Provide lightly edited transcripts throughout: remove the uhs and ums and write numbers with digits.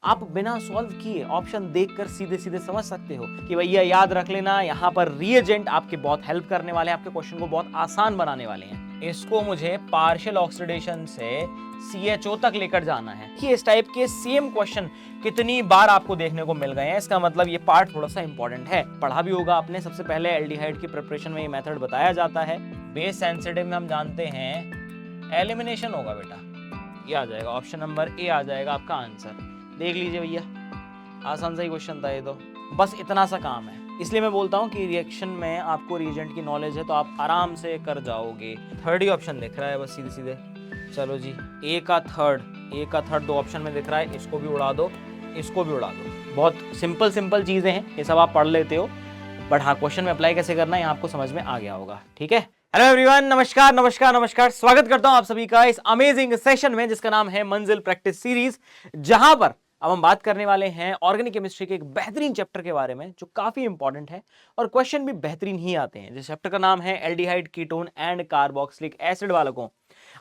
आप बिना सॉल्व किए ऑप्शन देखकर सीधे सीधे समझ सकते हो कि भैया याद रख लेना, यहाँ पर रिएजेंट आपके बहुत हेल्प करने वाले हैं, आपके क्वेश्चन को बहुत आसान बनाने वाले हैं। इसको मुझे पार्शियल ऑक्सीडेशन से CHO तक लेकर जाना है। कि इस टाइप के सेम क्वेश्चन कितनी बार आपको देखने को मिल गए हैं, इसका मतलब ये पार्ट थोड़ा सा इंपॉर्टेंट है। पढ़ा भी होगा आपने, सबसे पहले एल्डिहाइड की प्रिपरेशन में ये मेथड बताया जाता है। बेस सेंसिटिव में हम जानते हैं एलिमिनेशन होगा बेटा, ये आ जाएगा ऑप्शन नंबर ए आ जाएगा आपका आंसर। देख लीजिए भैया, आसान सा ही क्वेश्चन था ये तो, बस इतना सा काम है। इसलिए मैं बोलता हूँ कि रिएक्शन में आपको रिएजेंट की नॉलेज है तो आप आराम से कर जाओगे। थर्ड ही ऑप्शन दिख रहा है बस सीधे सीधे। चलो जी, ए का थर्ड दो ऑप्शन में दिख रहा है, इसको भी उड़ा दो, इसको भी उड़ा दो। बहुत सिंपल चीजें हैं, ये सब आप पढ़ लेते हो, बट हाँ क्वेश्चन में अप्लाई कैसे करना है यहाँ आपको समझ में आ गया होगा। ठीक है, हेलो एवरीवन, नमस्कार, स्वागत करता हूं आप सभी का इस अमेजिंग सेशन में जिसका नाम है मंजिल प्रैक्टिस सीरीज, जहां पर अब हम बात करने वाले हैं ऑर्गेनिक केमिस्ट्री के एक बेहतरीन चैप्टर के बारे में जो काफी इंपॉर्टेंट है और क्वेश्चन भी बेहतरीन ही आते हैं। जिस चैप्टर का नाम है aldehyde, ketone and carboxylic acid वालों।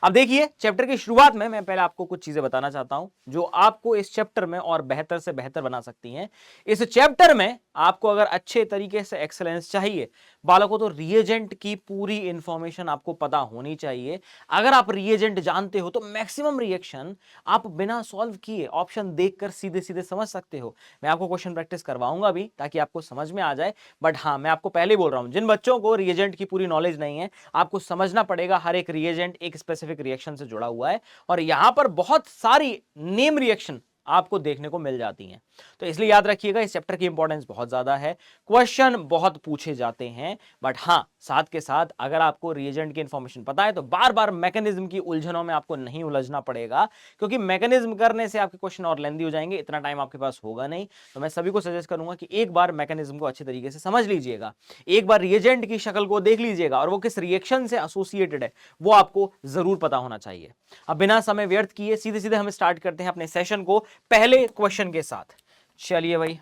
अब देखिए, चैप्टर की शुरुआत में मैं पहले आपको कुछ चीजें बताना चाहता हूं जो आपको इस चैप्टर में और बेहतर से बेहतर बना सकती हैं। इस चैप्टर में आपको अगर अच्छे तरीके से एक्सेलेंस चाहिए बालकों, तो रिएजेंट की पूरी इंफॉर्मेशन आपको पता होनी चाहिए। अगर आप रिएजेंट जानते हो तो मैक्सिमम रिएक्शन आप बिना सॉल्व किए ऑप्शन देखकर सीधे सीधे समझ सकते हो। मैं आपको क्वेश्चन प्रैक्टिस करवाऊंगा भी ताकि आपको समझ में आ जाए, बट हाँ मैं आपको पहले ही बोल रहा हूं, जिन बच्चों को रिएजेंट की पूरी नॉलेज नहीं है, आपको समझना पड़ेगा हर एक रिएजेंट एक स्पेसिफिक रिएक्शन से जुड़ा हुआ है और यहां पर बहुत सारी नेम रिएक्शन आपको देखने को मिल जाती हैं। तो इसलिए याद रखिएगा, इस चैप्टर की इंपॉर्टेंस बहुत ज्यादा है, क्वेश्चन बहुत पूछे जाते हैं, बट हाँ साथ के साथ अगर आपको रिएजेंट की इंफॉर्मेशन पता है तो बार बार मैकेनिज्म की उलझनों में आपको नहीं उलझना पड़ेगा, क्योंकि मैकेनिज्म करने से आपके क्वेश्चन और लेंदी हो जाएंगे, इतना टाइम आपके पास होगा नहीं। तो मैं सभी को सजेस्ट करूंगा कि एक बार मैकेनिज्म को अच्छे तरीके से समझ लीजिएगा, एक बार रिएजेंट की शक्ल को देख लीजिएगा और वो किस रिएक्शन से एसोसिएटेड है वो आपको जरूर पता होना चाहिए। अब बिना समय व्यर्थ किए सीधे सीधे हम स्टार्ट करते हैं अपने सेशन को पहले क्वेश्चन के साथ। चलिए भाई,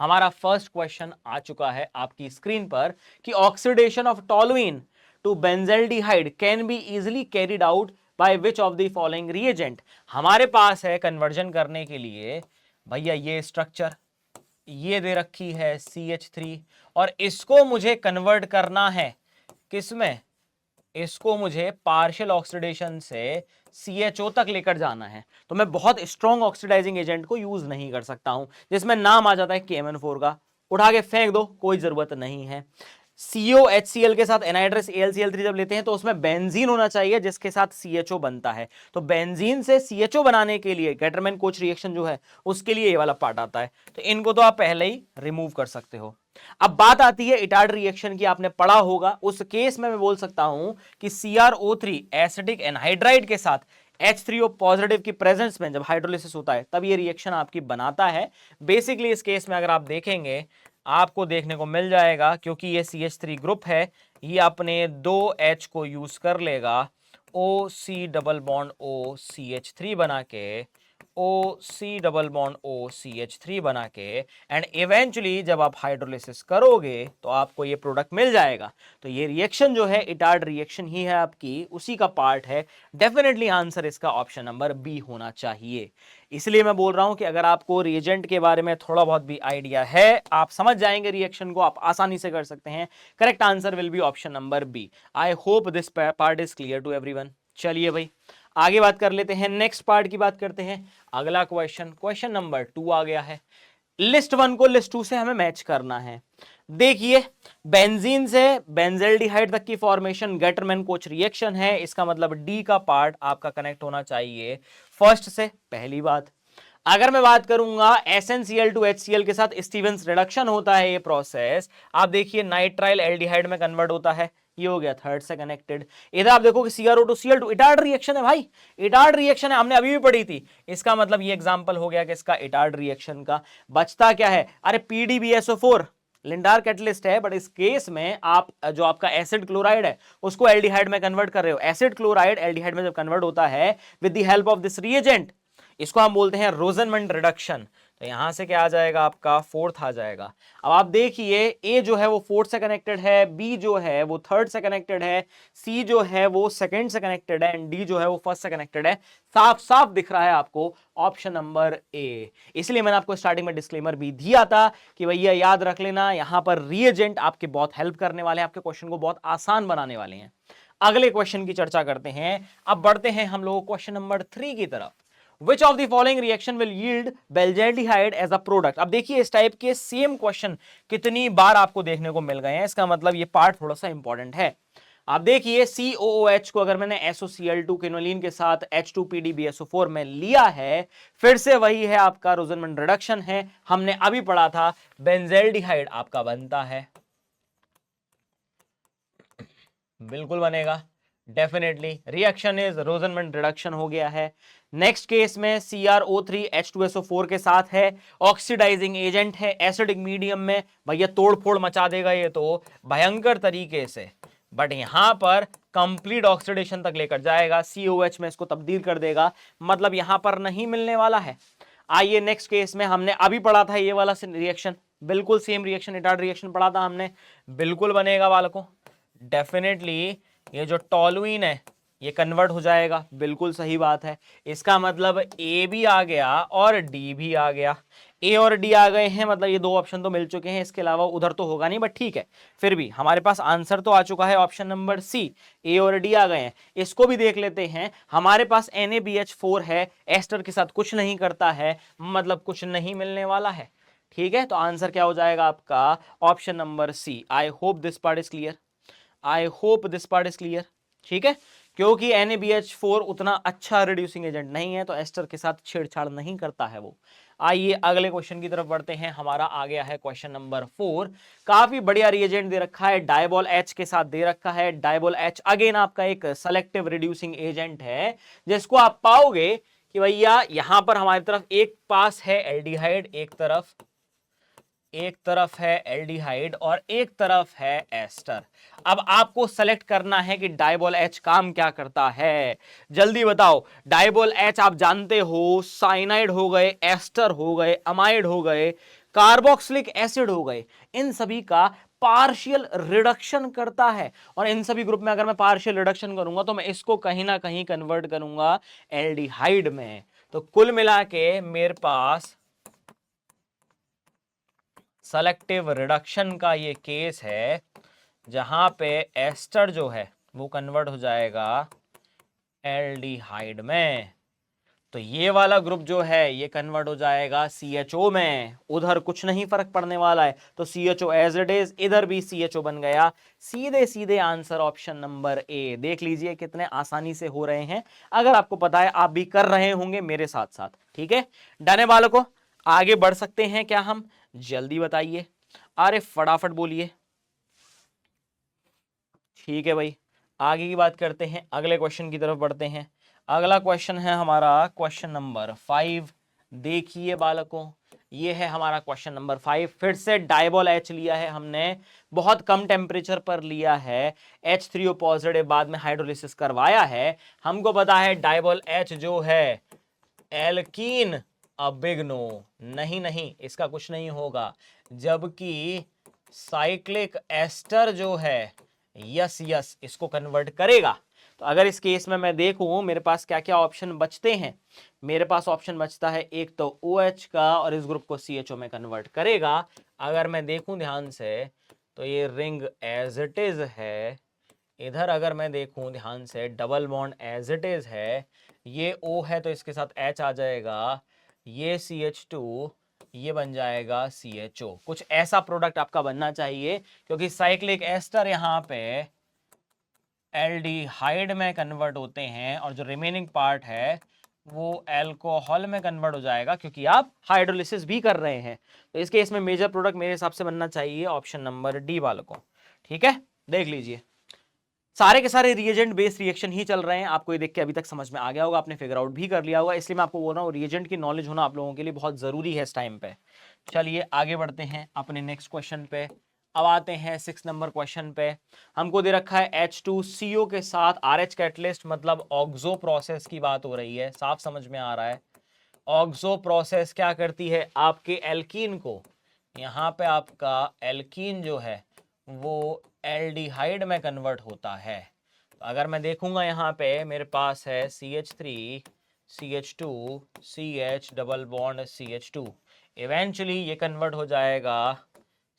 हमारा फर्स्ट क्वेश्चन आ चुका है आपकी स्क्रीन पर कि oxidation of toluene to benzaldehyde can be easily carried out by which of the following reagent. हमारे पास है कन्वर्जन करने के लिए भैया ये स्ट्रक्चर, ये दे रखी है CH3 और इसको मुझे कन्वर्ट करना है किसमें, इसको मुझे पार्शियल ऑक्सीडेशन से CHO तक लेकर जाना है। तो मैं बहुत स्ट्रॉन्ग ऑक्सीडाइजिंग एजेंट को यूज नहीं कर सकता हूं जिसमें नाम आ जाता है KMN4 का, उठा के फेंक दो, कोई जरूरत नहीं है। COHCl के साथ एनहाइड्रस AlCl3 जब लेते हैं तो उसमें बेंजीन होना चाहिए जिसके साथ CHO बनता है। तो बेंजीन से CHO बनाने के लिए गेटरमैन कोच रिएक्शन जो है उसके लिए ये वाला पार्ट आता है, तो इनको तो आप पहले ही रिमूव कर सकते हो। अब बात आती है इटार्ड रिएक्शन की, आपने पढ़ा होगा, उस केस में मैं बोल सकता हूं कि CrO3 एसिडिक एनहाइड्राइड के साथ H3O पॉजिटिव की प्रेजेंस में जब हाइड्रोलिसिस होता है तब ये रिएक्शन आपकी बनाता है। बेसिकली इस केस में अगर आप देखेंगे आपको देखने को मिल जाएगा, क्योंकि ये CH3 ग्रुप है, ये अपने 2H को यूज कर लेगा, OC double bond O CH3 बना के, OC double bond O CH3 बना के, एंड इवेंचुअली जब आप हाइड्रोलिसिस करोगे तो आपको ये प्रोडक्ट मिल जाएगा। तो ये रिएक्शन जो है इटार्ड रिएक्शन ही है आपकी, उसी का पार्ट है। डेफिनेटली आंसर इसका ऑप्शन नंबर बी होना चाहिए। इसलिए मैं बोल रहा हूं कि अगर आपको रिएजेंट के बारे में थोड़ा बहुत भी आइडिया है, आप समझ जाएंगे रिएक्शन को, आप आसानी से कर सकते हैं। Correct answer will be option number B. I hope this part is clear to everyone. चलिए भाई आगे बात कर लेते हैं, नेक्स्ट पार्ट की बात करते हैं। अगला क्वेश्चन नंबर 2 आ गया है। लिस्ट 1 को लिस्ट 2 से हमें मैच करना है। देखिए, बेंजीन से बेंजल्डिहाइड तक की फॉर्मेशन गेटरमैन कोच रिएक्शन है, इसका मतलब डी का पार्ट आपका कनेक्ट होना चाहिए फर्स्ट से। पहली बात, अगर मैं बात करूंगा SnCl टू HCl के साथ स्टीवेंस रिडक्शन होता है, ये प्रोसेस आप देखिए नाइट्राइल एल्डिहाइड में कन्वर्ट होता है, ये हो गया थर्ड से कनेक्टेड। इधर आप देखो कि CrO two Cl two Etard reaction है भाई, इटार्ड रिएक्शन है, हमने अभी भी पढ़ी थी। इसका मतलब ये एग्जांपल हो गया कि इसका इटार्ड रिएक्शन का। बचता क्या है, अरे PDBSO4 लिंडार कैटलिस्ट है, बट इस केस में आप जो आपका एसिड क्लोराइड है उसको एल्डिहाइड में कन्वर्ट कर रहे हो। एसिड क्लोराइड एल्डिहाइड में जब कन्वर्ट होता है with the help of this reagent, इसको हम बोलते हैं रोजनमंड रिडक्शन। तो यहां से क्या आ जाएगा आपका फोर्थ आ जाएगा। अब आप देखिए ए जो है वो फोर्थ से कनेक्टेड है, बी जो है वो थर्ड से कनेक्टेड है, सी जो है वो सेकंड से कनेक्टेड है एंड डी जो है वो फर्स्ट से कनेक्टेड है। साफ साफ दिख रहा है आपको ऑप्शन नंबर ए। इसलिए मैंने आपको स्टार्टिंग में डिस्क्लेमर भी दिया था कि भैया याद रख लेना, यहां पर रिएजेंट आपके बहुत हेल्प करने वाले हैं, आपके क्वेश्चन को बहुत आसान बनाने वाले हैं। अगले क्वेश्चन की चर्चा करते हैं। अब बढ़ते हैं हम लोग क्वेश्चन नंबर 3 की तरफ। Which of the following reaction will yield benzaldehyde as a product? अब देखिए इस टाइप के सेम क्वेश्चन कितनी बार आपको देखने को मिल गए हैं, इसका मतलब ये पार्ट थोड़ा सा इंपॉर्टेंट है। आप देखिए COOH को अगर मैंने SOCl2 क्विनोलिन के साथ H2PDBSO4 में लिया है, फिर से वही है आपका रोजनमैन रिडक्शन है, हमने अभी पढ़ा था बेंजेल्डिहाइड आपका बनता है, बिल्कुल बनेगा, डेफिनेटली रिएक्शन इज रोजनमैन रिडक्शन हो गया है। नेक्स्ट केस में CrO3H2SO4 के साथ है, ऑक्सीडाइजिंग एजेंट है, एसिडिक मीडियम में, भैया तोड़ फोड़ मचा देगा ये तो भयंकर तरीके से, बट यहां पर कंप्लीट ऑक्सीडेशन तक लेकर जाएगा, COH में इसको तब्दील कर देगा, मतलब यहां पर नहीं मिलने वाला है। आइए नेक्स्ट केस में, हमने अभी पढ़ा था ये वाला रिएक्शन, बिल्कुल सेम रिएक्शन, इटार्ड रिएक्शन पढ़ा था हमने, बिल्कुल बनेगा बालकों, डेफिनेटली ये जो टॉलुइन है ये कन्वर्ट हो जाएगा, बिल्कुल सही बात है। इसका मतलब ए भी आ गया और डी भी आ गया, ए और डी आ गए हैं, मतलब ये दो ऑप्शन तो मिल चुके हैं, इसके अलावा उधर तो होगा नहीं, बट ठीक है, फिर भी हमारे पास आंसर तो आ चुका है ऑप्शन नंबर सी, ए और डी आ गए हैं। इसको भी देख लेते हैं, हमारे पास NaBH4 है, एस्टर के साथ कुछ नहीं करता है, मतलब कुछ नहीं मिलने वाला है, ठीक है। तो आंसर क्या हो जाएगा आपका option number C. I hope this part is clear, I hope this part is clear, ठीक है। क्योंकि NaBH4 उतना अच्छा रिड्यूसिंग एजेंट नहीं है, तो एस्टर के साथ छेड़छाड़ नहीं करता है वो। आइए अगले क्वेश्चन की तरफ बढ़ते हैं, हमारा आ गया है क्वेश्चन नंबर 4। काफी बढ़िया रिएजेंट दे रखा है, डायबॉल H के साथ दे रखा है। डायबॉल H अगेन आपका एक सेलेक्टिव रिड्यूसिंग एजेंट है, जिसको आप पाओगे कि भैया यहां पर हमारी तरफ एक पास है एल्डिहाइड, एक तरफ है एल्डिहाइड और एक तरफ है एस्टर। अब आपको सेलेक्ट करना है कि डायबॉल H काम क्या करता है, जल्दी बताओ। डायबॉल H आप जानते हो, साइनाइड हो गए, एस्टर हो गए, अमाइड हो गए, कार्बोक्सिलिक एसिड हो गए, इन सभी का पार्शियल रिडक्शन करता है, और इन सभी ग्रुप में अगर मैं पार्शियल रिडक्शन करूंगा तो मैं इसको कहीं ना कहीं कन्वर्ट करूंगा एल्डिहाइड में। तो कुल मिला के मेरे पास सेलेक्टिव रिडक्शन का ये केस है, जहां पे एस्टर जो है वो कन्वर्ट हो जाएगा एल्डिहाइड में, तो ये वाला ग्रुप जो है ये कन्वर्ट हो जाएगा CHO में, उधर कुछ नहीं फर्क पड़ने वाला है, तो CHO एज इट इज, इधर भी CHO बन गया। सीधे सीधे आंसर ऑप्शन नंबर ए। देख लीजिए कितने आसानी से हो रहे हैं, अगर आपको पता है आप भी कर रहे होंगे मेरे साथ साथ, ठीक है। डन है बालकों, आगे बढ़ सकते हैं क्या हम, जल्दी बताइए, अरे फटाफट बोलिए। ठीक है भाई, आगे की बात करते हैं, अगले क्वेश्चन की तरफ बढ़ते हैं। अगला क्वेश्चन है हमारा क्वेश्चन नंबर 5। देखिए बालकों, ये है हमारा क्वेश्चन नंबर 5। फिर से डायबॉल H लिया है हमने, बहुत कम टेम्परेचर पर लिया है, H3O पॉजिटिव, बाद में हाइड्रोलिसिस करवाया है। हमको पता है डायबॉल H जो है एल्कीन, अ बिग नो, नहीं नहीं इसका कुछ नहीं होगा, जबकि साइक्लिक एस्टर जो है यस यस इसको कन्वर्ट करेगा। तो अगर इस केस में मैं देखूं मेरे पास क्या क्या ऑप्शन बचते हैं, मेरे पास ऑप्शन बचता है एक तो OH का, और इस ग्रुप को CHO में कन्वर्ट करेगा। अगर मैं देखूं ध्यान से तो ये रिंग एज इट इज है, इधर अगर मैं देखूं ध्यान से double bond as it is है, ये O है तो इसके साथ H आ जाएगा, ये CH2, ये बन जाएगा CHO। कुछ ऐसा प्रोडक्ट आपका बनना चाहिए, क्योंकि साइक्लिक एस्टर यहाँ पे एल्डिहाइड में कन्वर्ट होते हैं और जो रिमेनिंग पार्ट है वो एल्कोहल में कन्वर्ट हो जाएगा, क्योंकि आप हाइड्रोलिसिस भी कर रहे हैं। तो इसके इसमें मेजर प्रोडक्ट मेरे हिसाब से बनना चाहिए ऑप्शन नंबर डी वालों को, ठीक है। देख लीजिए सारे के सारे रिएजेंट बेस्ड रिएक्शन ही चल रहे हैं, आपको ये देख के अभी तक समझ में आ गया होगा, आपने फिगर आउट भी कर लिया होगा, इसलिए मैं आपको बोल रहा हूँ रिएजेंट की नॉलेज होना आप लोगों के लिए बहुत जरूरी है इस टाइम पे। चलिए आगे बढ़ते हैं अपने नेक्स्ट क्वेश्चन पे। अब आते हैं 6 नंबर क्वेश्चन पे। हमको दे रखा है H2CO के साथ RH कैटलिस्ट, मतलब ऑक्सो प्रोसेस की बात हो रही है, साफ समझ में आ रहा है। ऑक्सो प्रोसेस क्या करती है, आपके एल्कीन को, यहाँ पे आपका एल्कीन जो है वो एल्डिहाइड में कन्वर्ट होता है। तो अगर मैं देखूंगा यहाँ पे मेरे पास है CH3 CH2 CH double bond CH2, eventually ये कन्वर्ट हो जाएगा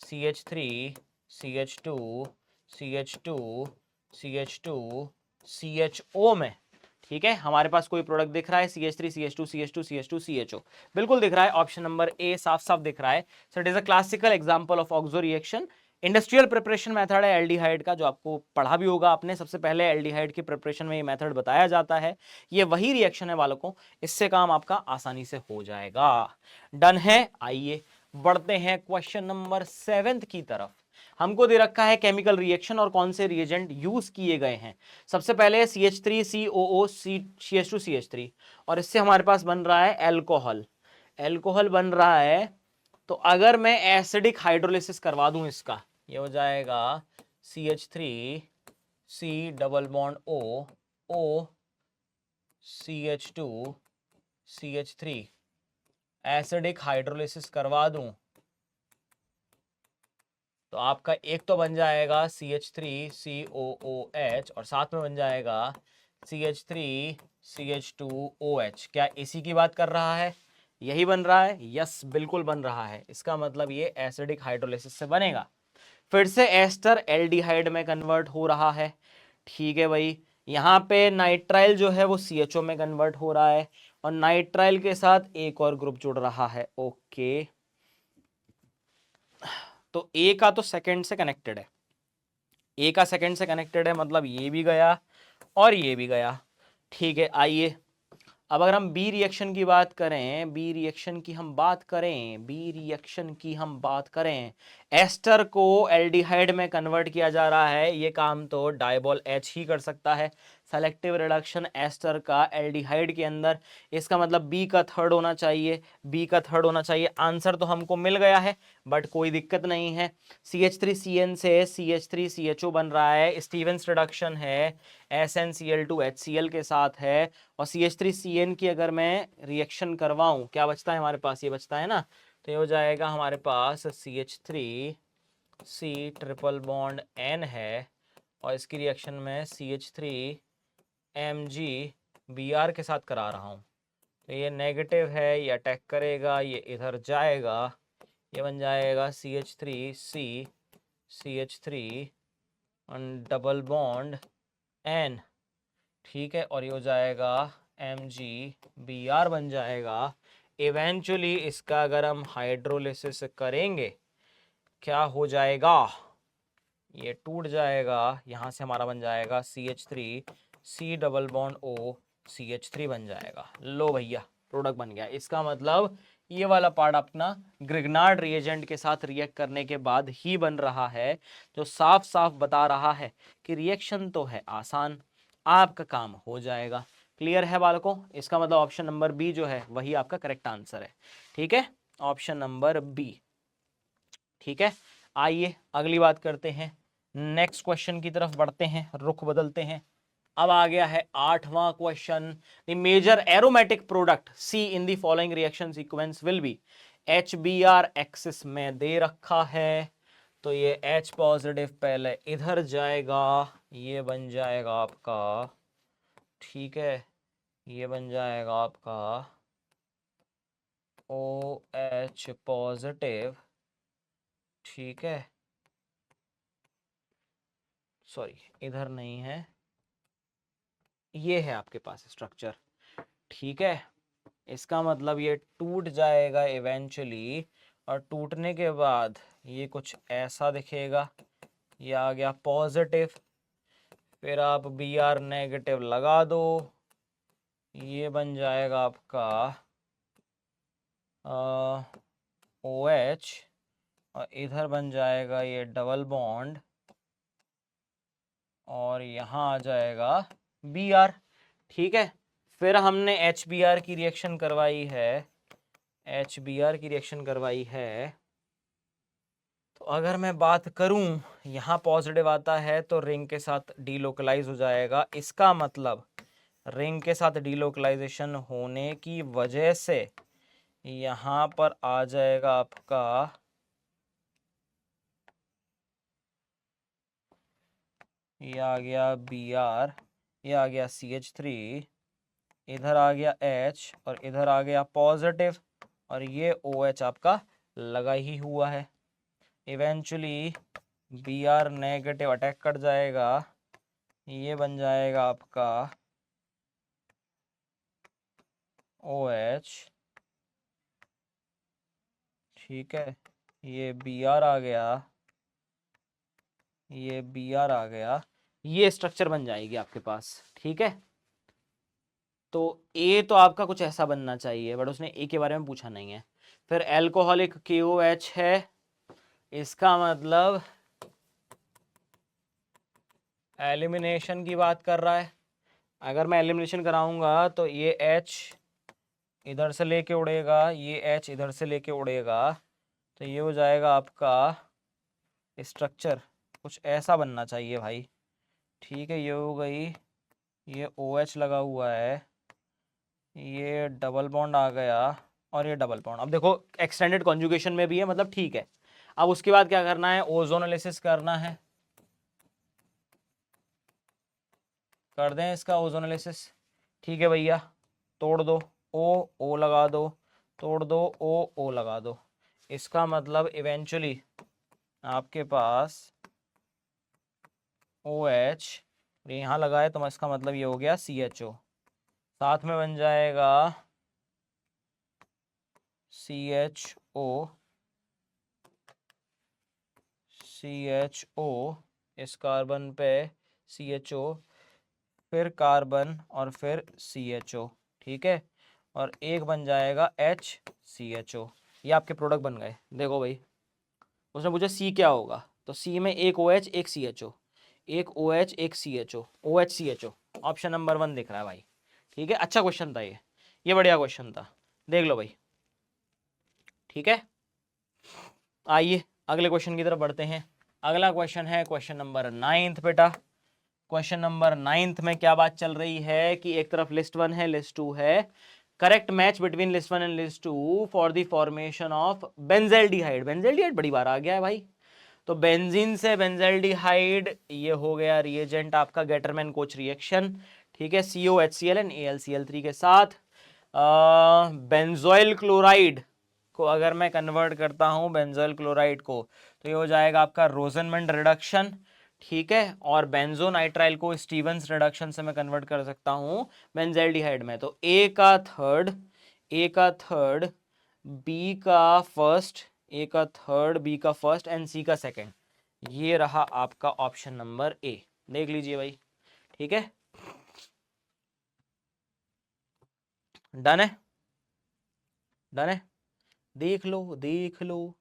CH3 CH2 CH2 CH2 CHO में। ठीक है, हमारे पास कोई प्रोडक्ट दिख रहा है CH3 CH2 CH2 CH2 CHO, बिल्कुल दिख रहा है, ऑप्शन नंबर ए साफ साफ दिख रहा है। So it is a classical example of oxo reaction. Industrial preparation method है एल्डिहाइड का, जो आपको पढ़ा भी होगा आपने, सबसे पहले एल्डिहाइड की प्रिपरेशन में ये मेथड बताया जाता है। ये वही रिएक्शन है बालकों, इससे काम आपका आसानी से हो जाएगा। डन है, आइए बढ़ते हैं क्वेश्चन नंबर 7 की तरफ। हमको दे रखा है केमिकल रिएक्शन और कौन से रिएजेंट यूज किए गए हैं। सबसे पहले CH3 COO CH2 CH3, और इससे हमारे पास बन रहा है एल्कोहल, एल्कोहल बन रहा है। तो अगर मैं एसिडिक हाइड्रोलिसिस करवा दूं इसका, ये हो जाएगा CH3 C double bond O CH2 CH3, acidic hydrolysis करवा दूं तो आपका एक तो बन जाएगा CH3 COOH और साथ में बन जाएगा CH3 CH2OH। क्या इसी की बात कर रहा है, यही बन रहा है, यस बिल्कुल बन रहा है। इसका मतलब ये एसिडिक हाइड्रोलिसिस से बनेगा। फिर से एस्टर एल्डिहाइड में कन्वर्ट हो रहा है। ठीक है भाई, यहाँ पे नाइट्राइल जो है वो CHO में कन्वर्ट हो रहा है और नाइट्राइल के साथ एक और ग्रुप जुड़ रहा है। ओके, तो ए का तो सेकंड से कनेक्टेड है, ए का सेकंड से कनेक्टेड है, मतलब ये भी गया और ये भी गया। ठीक है, आइए अब अगर हम बी रिएक्शन की बात करें, बी रिएक्शन की हम बात करें, बी रिएक्शन की हम बात करें, एस्टर को एल्डिहाइड में कन्वर्ट किया जा रहा है। ये काम तो डाइबॉल H ही कर सकता है, सेलेक्टिव रिडक्शन एस्टर का एल्डिहाइड के अंदर। इसका मतलब बी का थर्ड होना चाहिए, बी का थर्ड होना चाहिए। आंसर तो हमको मिल गया है, बट कोई दिक्कत नहीं है। CH3CN से CH3CHO बन रहा है, स्टीवेंस रिडक्शन है, SnCl2HCl के साथ है। और CH3CN की अगर मैं रिएक्शन करवाऊं, क्या बचता है हमारे पास, ये बचता है ना, तो ये हो जाएगा हमारे पास CH3C ट्रिपल बॉन्ड N है और इसकी रिएक्शन में CH3MgBr के साथ करा रहा हूँ। तो ये नेगेटिव है, ये अटैक करेगा, ये इधर जाएगा, ये बन जाएगा CH3C CH3 double bond N। ठीक है, और ये हो जाएगा MgBr बन जाएगा। इवेंचुअली इसका अगर हम हाइड्रोलिसिस करेंगे क्या हो जाएगा, ये टूट जाएगा, यहाँ से हमारा बन जाएगा CH3C double bond O CH3 बन जाएगा। लो भैया, प्रोडक्ट बन गया। इसका मतलब ये वाला पार्ट अपना ग्रिग्नार्ड रिएजेंट के साथ रिएक्ट करने के बाद ही बन रहा है, जो साफ साफ बता रहा है कि रिएक्शन तो है आसान, आपका काम हो जाएगा। क्लियर है बालकों, इसका मतलब ऑप्शन नंबर बी जो है वही आपका करेक्ट आंसर है। ठीक है, ऑप्शन नंबर बी। ठीक है, आइए अगली बात करते हैं, नेक्स्ट क्वेश्चन की तरफ बढ़ते हैं, रुख बदलते हैं। अब आ गया है 8वां question. The major aromatic product C in the following reaction sequence will be. HBr excess में दे रखा है, तो ये H पॉजिटिव पहले इधर जाएगा, ये बन जाएगा आपका, ठीक है, ये बन जाएगा आपका OH पॉजिटिव। ठीक है, सॉरी इधर नहीं है, ये है आपके पास स्ट्रक्चर। ठीक है, इसका मतलब ये टूट जाएगा इवेंचुअली, और टूटने के बाद ये कुछ ऐसा दिखेगा, ये आ गया पॉजिटिव, फिर आप Br नेगेटिव लगा दो, ये बन जाएगा आपका OH, और इधर बन जाएगा ये डबल बॉन्ड, और यहाँ आ जाएगा Br। ठीक है, फिर हमने HBr की रिएक्शन करवाई है, HBr की रिएक्शन करवाई है। तो अगर मैं बात करूं, यहाँ पॉजिटिव आता है तो रिंग के साथ डीलोकलाइज हो जाएगा। इसका मतलब रिंग के साथ डीलोकलाइजेशन होने की वजह से यहाँ पर आ जाएगा आपका ये आ गया Br, ये आ गया CH3, इधर आ गया H और इधर आ गया पॉजिटिव और ये OH आपका लगा ही हुआ है। इवेंचुअली Br नेगेटिव अटैक कर जाएगा, ये बन जाएगा आपका OH, ठीक है, ये Br आ गया, ये Br आ गया, ये स्ट्रक्चर बन जाएगी आपके पास, ठीक है। तो ए तो आपका कुछ ऐसा बनना चाहिए, बट उसने ए के बारे में पूछा नहीं है। फिर एल्कोहलिक KOH है, इसका मतलब एलिमिनेशन की बात कर रहा है। अगर मैं एलिमिनेशन कराऊंगा तो ये H इधर से लेके उड़ेगा, ये H इधर से लेके उड़ेगा, तो ये हो जाएगा आपका स्ट्रक्चर कुछ ऐसा बनना चाहिए भाई, ठीक है। ये हो गई, ये OH लगा हुआ है, ये डबल बॉन्ड आ गया और ये डबल बॉन्ड। अब देखो एक्सटेंडेड कॉन्जुगेशन में भी है, मतलब ठीक है। अब उसके बाद क्या करना है, ओजोनोलिसिस करना है, कर दें इसका ओजोनोलिसिस, ठीक है भैया। तोड़ दो, O लगा दो, तोड़ दो, O लगा दो। इसका मतलब इवेंचुअली आपके पास OH यहाँ लगाए तो इसका मतलब ये हो गया CHO, साथ में बन जाएगा CHO, इस कार्बन पे CHO, फिर कार्बन और फिर CHO, ठीक है, और एक बन जाएगा HCHO। ये आपके प्रोडक्ट बन गए। देखो भाई, उसने पूछा C क्या होगा, तो C में एक OH एक CHO, एक OH एक CHO, OHCHO, ऑप्शन नंबर 1 दिख रहा है भाई, ठीक है। अच्छा क्वेश्चन था ये बढ़िया क्वेश्चन था, देख लो भाई, ठीक है। आइए अगले क्वेश्चन की तरफ बढ़ते हैं। अगला क्वेश्चन है क्वेश्चन नंबर 9 बेटा। क्वेश्चन नंबर 9 में क्या बात चल रही है कि एक तरफ लिस्ट 1 है, लिस्ट 2 है। Correct match between list 1 and list 2 for the formation of benzaldehyde. Benzaldehyde बड़ी बार आ गया है भाई। तो बेंजीन से बेंजेल्डिहाइड, ये हो गया रिएजेंट आपका गेटरमैन कोच रिएक्शन, ठीक है। COHCl एंड AlCl3 के साथ बेंजोइल क्लोराइड को अगर मैं कन्वर्ट करता हूं बेंजोइल क्लोराइड को, तो ये हो जाएगा आपका रोजनमंड रिडक्शन, ठीक है। और बेंजोनाइट्राइल को स्टीवंस रिडक्शन से मैं कन्वर्ट कर सकता हूं बेंजेल्डिहाइड में। तो ए का थर्ड, बी का फर्स्ट, ए का थर्ड, बी का फर्स्ट एंड सी का सेकंड, ये रहा आपका ऑप्शन नंबर ए। देख लीजिए भाई, ठीक है, डन है, डन है। देख लो देख लो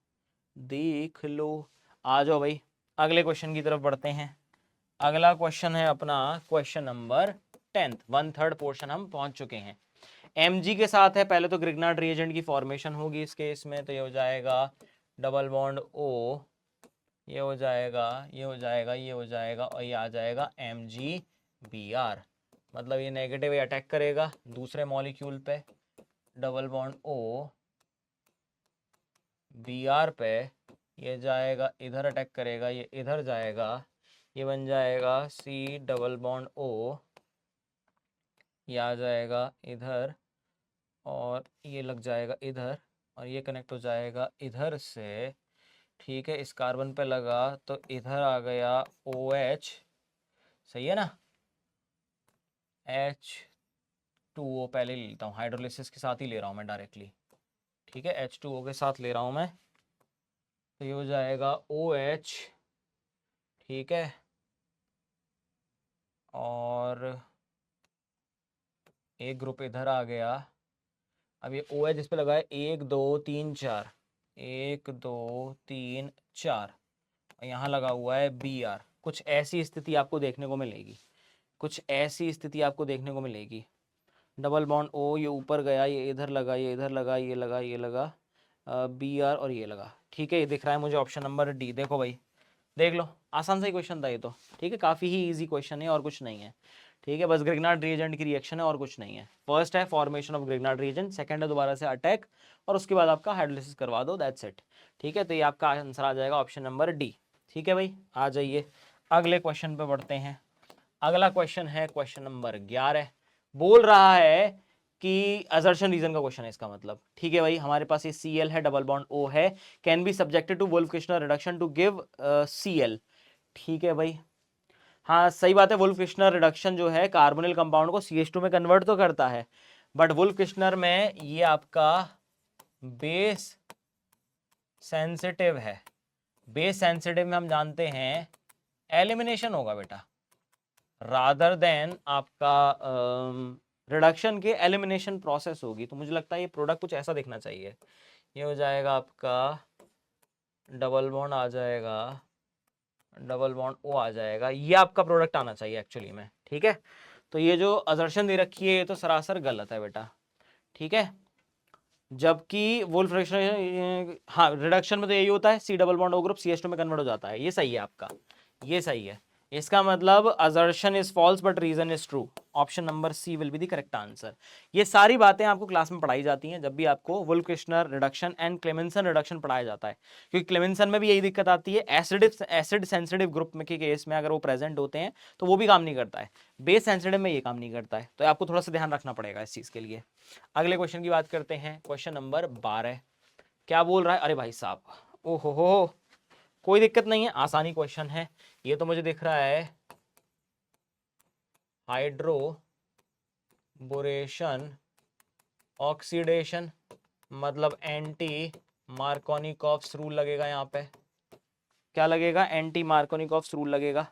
देख लो। आ जाओ भाई, अगले क्वेश्चन की तरफ बढ़ते हैं। अगला क्वेश्चन है अपना क्वेश्चन नंबर 10, 1/3 पोर्शन हम पहुंच चुके हैं। Mg के साथ है, पहले तो ग्रिग्नार्ड रिएजेंट की फॉर्मेशन होगी इस केस में, तो ये हो जाएगा डबल बॉन्ड O, ये हो जाएगा, ये हो जाएगा, ये हो जाएगा और ये आ जाएगा MgBr। मतलब ये नेगेटिव अटैक करेगा दूसरे मॉलिक्यूल पे, डबल बॉन्ड O Br पे, ये जाएगा इधर अटैक करेगा, ये इधर जाएगा, ये बन जाएगा C डबल बॉन्ड O, ये आ जाएगा इधर और ये लग जाएगा इधर और ये कनेक्ट हो जाएगा इधर से, ठीक है। इस कार्बन पे लगा तो इधर आ गया OH, सही है ना। H2O पहले ले लेता हूँ, हाइड्रोलिसिस के साथ ही ले रहा हूँ मैं डायरेक्टली, ठीक है। H2O के साथ ले रहा हूँ मैं, तो ये हो जाएगा OH, ठीक है। और एक ग्रुप इधर आ गया। अब ये OH इस पे लगा है 1 2 3 4, 1 2 3 4, यहाँ लगा हुआ है Br। कुछ ऐसी स्थिति आपको देखने को मिलेगी, कुछ ऐसी स्थिति आपको देखने को मिलेगी। डबल बॉन्ड O, ये ऊपर गया, ये इधर लगा, ये इधर लगा, ये लगा, ये लगा, Br और ये लगा, ठीक है। ये दिख रहा है मुझे ऑप्शन नंबर डी। देखो भाई, देख लो, आसान सा ही क्वेश्चन था ये तो, ठीक है, काफ़ी ही इजी क्वेश्चन है और कुछ नहीं है, ठीक है, बस ग्रिग्नार्ड रिएजेंट की रिएक्शन है और कुछ नहीं है। फर्स्ट है formation of Grignard reagent, second है दोबारा से अटैक, और उसके बाद आपका हाइड्रोलिसिस करवा दो, दैट्स इट। ठीक है, तो ये आपका आंसर आ जाएगा ऑप्शन नंबर डी। ठीक है भाई, आ जाइए अगले क्वेश्चन पे बढ़ते हैं। अगला क्वेश्चन है क्वेश्चन नंबर 11। बोल रहा है कि असर्शन रीजन का क्वेश्चन है इसका मतलब। ठीक है भाई, हमारे पास ये Cl है, डबल बॉन्ड O है, can be subjected to Wolff Kishner reduction to give Cl। ठीक है भाई, हाँ सही बात है, वुल्फ किर्शनर रिडक्शन जो है कार्बोनिल कंपाउंड को CH2 में कन्वर्ट तो करता है, बट वुल्फ किर्शनर में ये आपका बेस सेंसिटिव है। बेस सेंसिटिव में हम जानते हैं एलिमिनेशन होगा बेटा, रादर देन आपका रिडक्शन के एलिमिनेशन प्रोसेस होगी। तो मुझे लगता है ये प्रोडक्ट कुछ ऐसा दिखना चाहिए। ये हो जाएगा आपका डबल बॉन्ड आ जाएगा, डबल बॉन्ड O आ जाएगा, ये आपका प्रोडक्ट आना चाहिए एक्चुअली में। ठीक है, तो ये जो असर्शन दे रखी है ये तो सरासर गलत है बेटा। ठीक है, जबकि वुल्फ रिडक्शन, हाँ रिडक्शन में तो यही होता है, C double bond O group CH2 में कन्वर्ट हो जाता है, ये सही है आपका, ये सही है। इसका मतलब assertion is false but reason is true. Option number C will be the correct answer. ये सारी बातें आपको क्लास में पढ़ाई जाती हैं जब भी आपको Wolff Kishner reduction and Clemmensen reduction पढ़ाया जाता है, क्योंकि क्लेमेंसन में भी यही दिक्कत आती है, एसिड सेंसिटिव ग्रुप में के केस में अगर वो प्रेजेंट होते हैं तो वो भी काम नहीं करता है, बेस सेंसिटिव में ये काम नहीं करता है, तो आपको थोड़ा सा ध्यान रखना पड़ेगा इस चीज के लिए। अगले क्वेश्चन की बात करते हैं, क्वेश्चन नंबर 12। क्या बोल रहा है, अरे भाई साहब, ओहो हो, कोई दिक्कत नहीं है, आसानी क्वेश्चन है। ये तो मुझे दिख रहा है हाइड्रोबोरेशन ऑक्सीडेशन, मतलब एंटी मार्कोनिकॉफ्स रूल लगेगा यहाँ पे। क्या लगेगा, एंटी मार्कोनिकॉफ्स रूल लगेगा।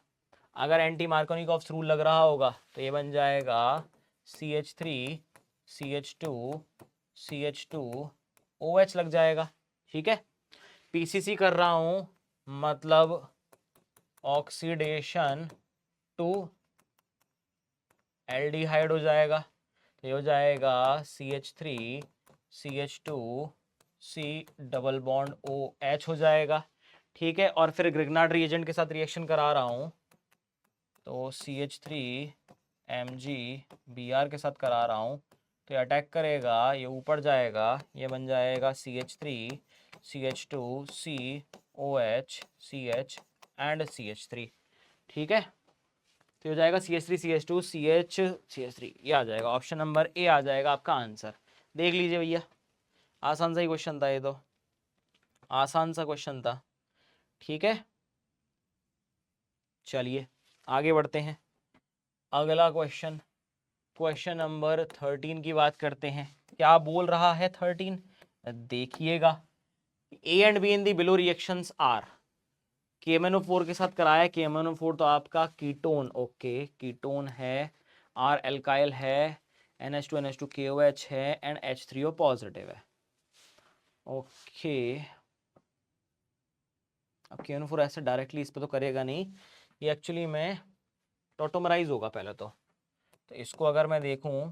अगर एंटी मार्कोनिकॉफ्स रूल लग रहा होगा तो ये बन जाएगा CH3 CH2 CH2 OH लग जाएगा। ठीक है, PCC कर रहा हूं मतलब ऑक्सीडेशन टू एल्डिहाइड हो जाएगा, तो ये हो जाएगा CH3 CH2 C double bond OH हो जाएगा। ठीक है, और फिर ग्रिग्नार्ड रिएजेंट के साथ रिएक्शन करा रहा हूं तो CH3 MgBr के साथ करा रहा हूं, तो ये अटैक करेगा, ये ऊपर जाएगा, ये बन जाएगा CH3 CH2 C OH CH and CH3। ठीक है, तो हो जाएगा CH3 CH2 CH CH3, ये आ जाएगा ऑप्शन नंबर ए आ जाएगा आपका आंसर। देख लीजिए भैया, आसान सा ही क्वेश्चन था, ये तो आसान सा क्वेश्चन था। ठीक है, चलिए आगे बढ़ते हैं। अगला क्वेश्चन, क्वेश्चन नंबर 13 की बात करते हैं। क्या बोल रहा है 13, देखिएगा। A and B in the below reactions are, KMnO4 के साथ कराया, KMnO4 तो आपका कीटोन, ओके कीटोन है, R एल्काइल है, NH2 KOH है एंड H3O पॉजिटिव है। ओके, अब KMnO4 ऐसे डायरेक्टली इस पे तो करेगा नहीं, ये एक्चुअली में टोटोमराइज होगा पहले तो इसको अगर मैं देखूं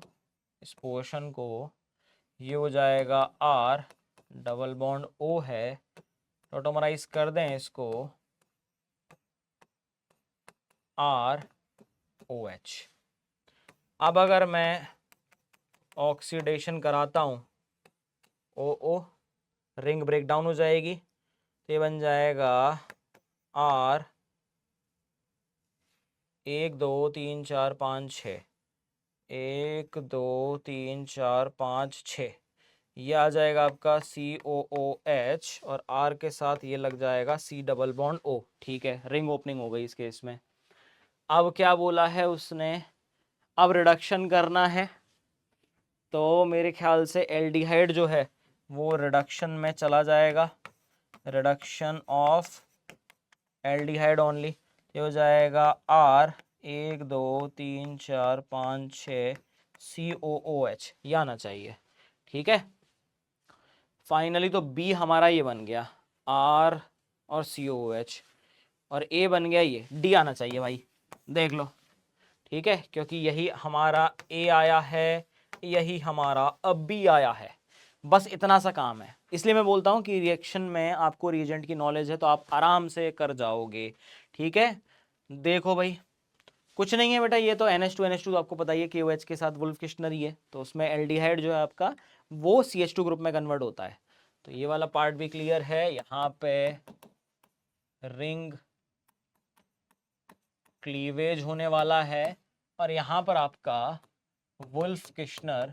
इस पोर्शन को, ये हो जाएगा R डबल बॉन्ड O है, टोटोमराइज कर दें इसको ROH। अब अगर मैं ऑक्सीडेशन कराता हूँ OO, रिंग ब्रेक डाउन हो जाएगी, तो ये बन जाएगा R 1 2 3 4 5 6, 1 2 3 4 5 6, ये आ जाएगा आपका COOH और R के साथ ये लग जाएगा C डबल बॉन्ड O। ठीक है, रिंग ओपनिंग हो गई इस केस में। अब क्या बोला है उसने, अब रिडक्शन करना है, तो मेरे ख्याल से एल्डिहाइड जो है वो रिडक्शन में चला जाएगा, रिडक्शन ऑफ एल्डिहाइड ओनली, ये हो जाएगा R 1 2 3 4 5 6 COOH, ये आना चाहिए। ठीक है, फाइनली तो B हमारा ये बन गया R और COOH, और A बन गया ये D आना चाहिए भाई, देख लो। ठीक है, क्योंकि यही हमारा A आया है, यही हमारा अब B आया है, बस इतना सा काम है। इसलिए मैं बोलता हूँ कि रिएक्शन में आपको रिएजेंट की नॉलेज है तो आप आराम से कर जाओगे। ठीक है, देखो भाई कुछ नहीं है बेटा, ये तो NH2 तो आपको पता ही है KOH के साथ वुल्फ किश्नर ही है, तो उसमें एल्डिहाइड जो है आपका वो CH2 ग्रुप में कन्वर्ट होता है। तो ये वाला पार्ट भी क्लियर है। यहाँ पे रिंग क्लीवेज होने वाला है और यहाँ पर आपका वुल्फ किश्नर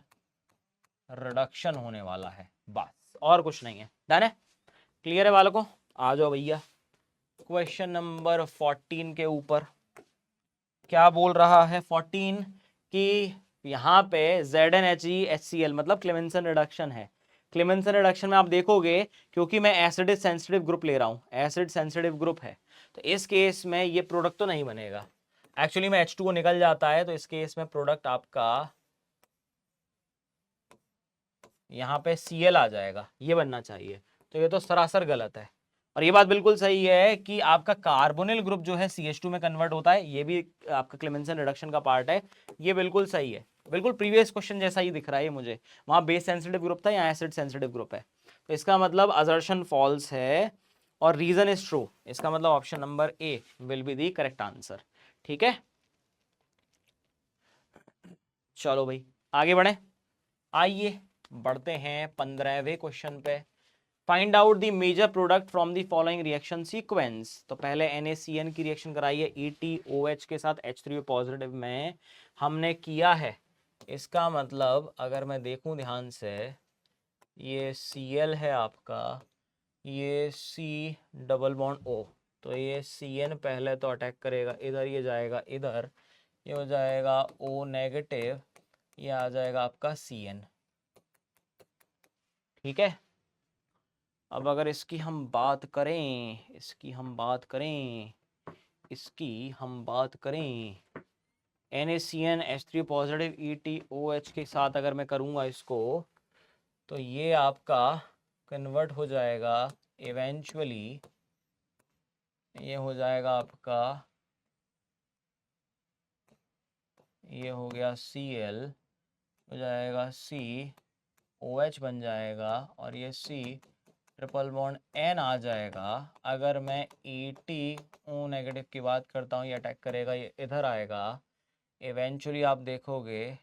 रिडक्शन होने वाला है, बस और कुछ नहीं है। डन है, क्लियर है वालों को? आ जाओ भैया क्वेश्चन नंबर 14 के ऊपर। क्या बोल रहा है 14 कि यहाँ पे ZnHeHCl मतलब क्लेमेंसन रिडक्शन है। क्लेमेंसन रिडक्शन में आप देखोगे क्योंकि मैं एसिड सेंसिटिव ग्रुप ले रहा हूँ, एसिड सेंसिटिव ग्रुप है, तो इस केस में ये प्रोडक्ट तो नहीं बनेगा। एक्चुअली में H2O निकल जाता है, तो इस केस में प्रोडक्ट आपका यहाँ पे Cl आ जाएगा, ये बनना चाहिए। तो ये तो सरासर गलत है। और ये बात बिल्कुल सही है कि आपका कार्बोनिल ग्रुप जो है CH2 में कन्वर्ट होता है, ये भी आपका क्लेमेंसन रिडक्शन का पार्ट है, ये बिल्कुल सही है। बिल्कुल प्रीवियस क्वेश्चन जैसा ही दिख रहा है मुझे, वहां बेस सेंसिटिव ग्रुप था, यहाँ एसिड सेंसिटिव ग्रुप है। तो इसका मतलब असर्शन फॉल्स है और रीजन इज ट्रू। इसका मतलब option number A will be the correct answer. ठीक है, चलो भाई आगे बढ़े। आइए बढ़ते हैं 15वें क्वेश्चन पे। Find out the major product from the following reaction sequence. तो पहले NaCN की रिएक्शन कराई है EtOH के साथ H3O पॉजिटिव में हमने किया है। इसका मतलब अगर मैं देखूं ध्यान से, ये Cl है आपका, ये C डबल बॉन्ड O, तो ये Cn पहले तो अटैक करेगा इधर, ये जाएगा इधर, ये हो जाएगा O नेगेटिव, ये आ जाएगा आपका Cn। ठीक है, अब अगर इसकी हम बात करें, NaCN H3 पॉजिटिव EtOH के साथ अगर मैं करूँगा इसको, तो ये आपका कन्वर्ट हो जाएगा इवेंचुअली, ये हो जाएगा आपका, ये हो गया Cl, हो जाएगा COH बन जाएगा, और ये C ट्रिपल बॉन्ड N आ जाएगा। अगर मैं EtO नेगेटिव की बात करता हूँ, ये अटैक करेगा, ये इधर आएगा, इवेंचुअली आप देखोगे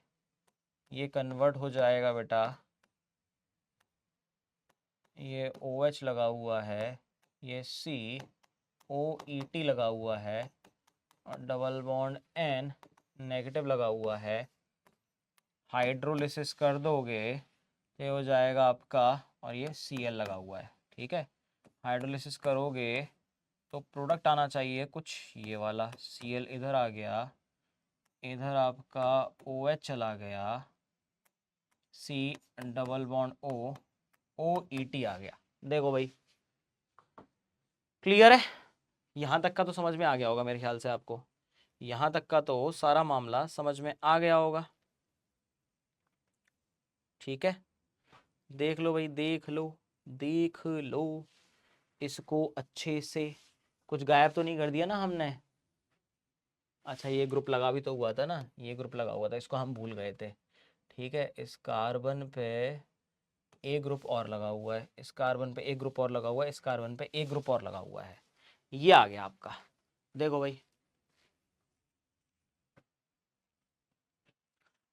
ये कन्वर्ट हो जाएगा बेटा, ये OH लगा हुआ है, ये COET लगा हुआ है, और डबल बॉन्ड N नेगेटिव लगा हुआ है। हाइड्रोलिसिस कर दोगे ये हो जाएगा आपका, और ये Cl लगा हुआ है। ठीक है, हाइड्रोलिसिस करोगे तो प्रोडक्ट आना चाहिए कुछ ये वाला, Cl इधर आ गया, इधर आपका OH चला गया, C double bond O, OET आ गया। देखो भाई क्लियर है, यहाँ तक का तो समझ में आ गया होगा मेरे ख्याल से आपको, यहाँ तक का तो सारा मामला समझ में आ गया होगा। ठीक है, देख लो भाई, देख लो इसको अच्छे से। कुछ गायब तो नहीं कर दिया ना हमने? अच्छा ये ग्रुप लगा भी तो हुआ था ना, ये ग्रुप लगा हुआ था, इसको हम भूल गए थे। ठीक है, इस कार्बन पे ए ग्रुप और लगा हुआ है, इस कार्बन पे एक ग्रुप और लगा हुआ है, इस कार्बन पे एक ग्रुप और लगा हुआ है, ये आ गया आपका। देखो भाई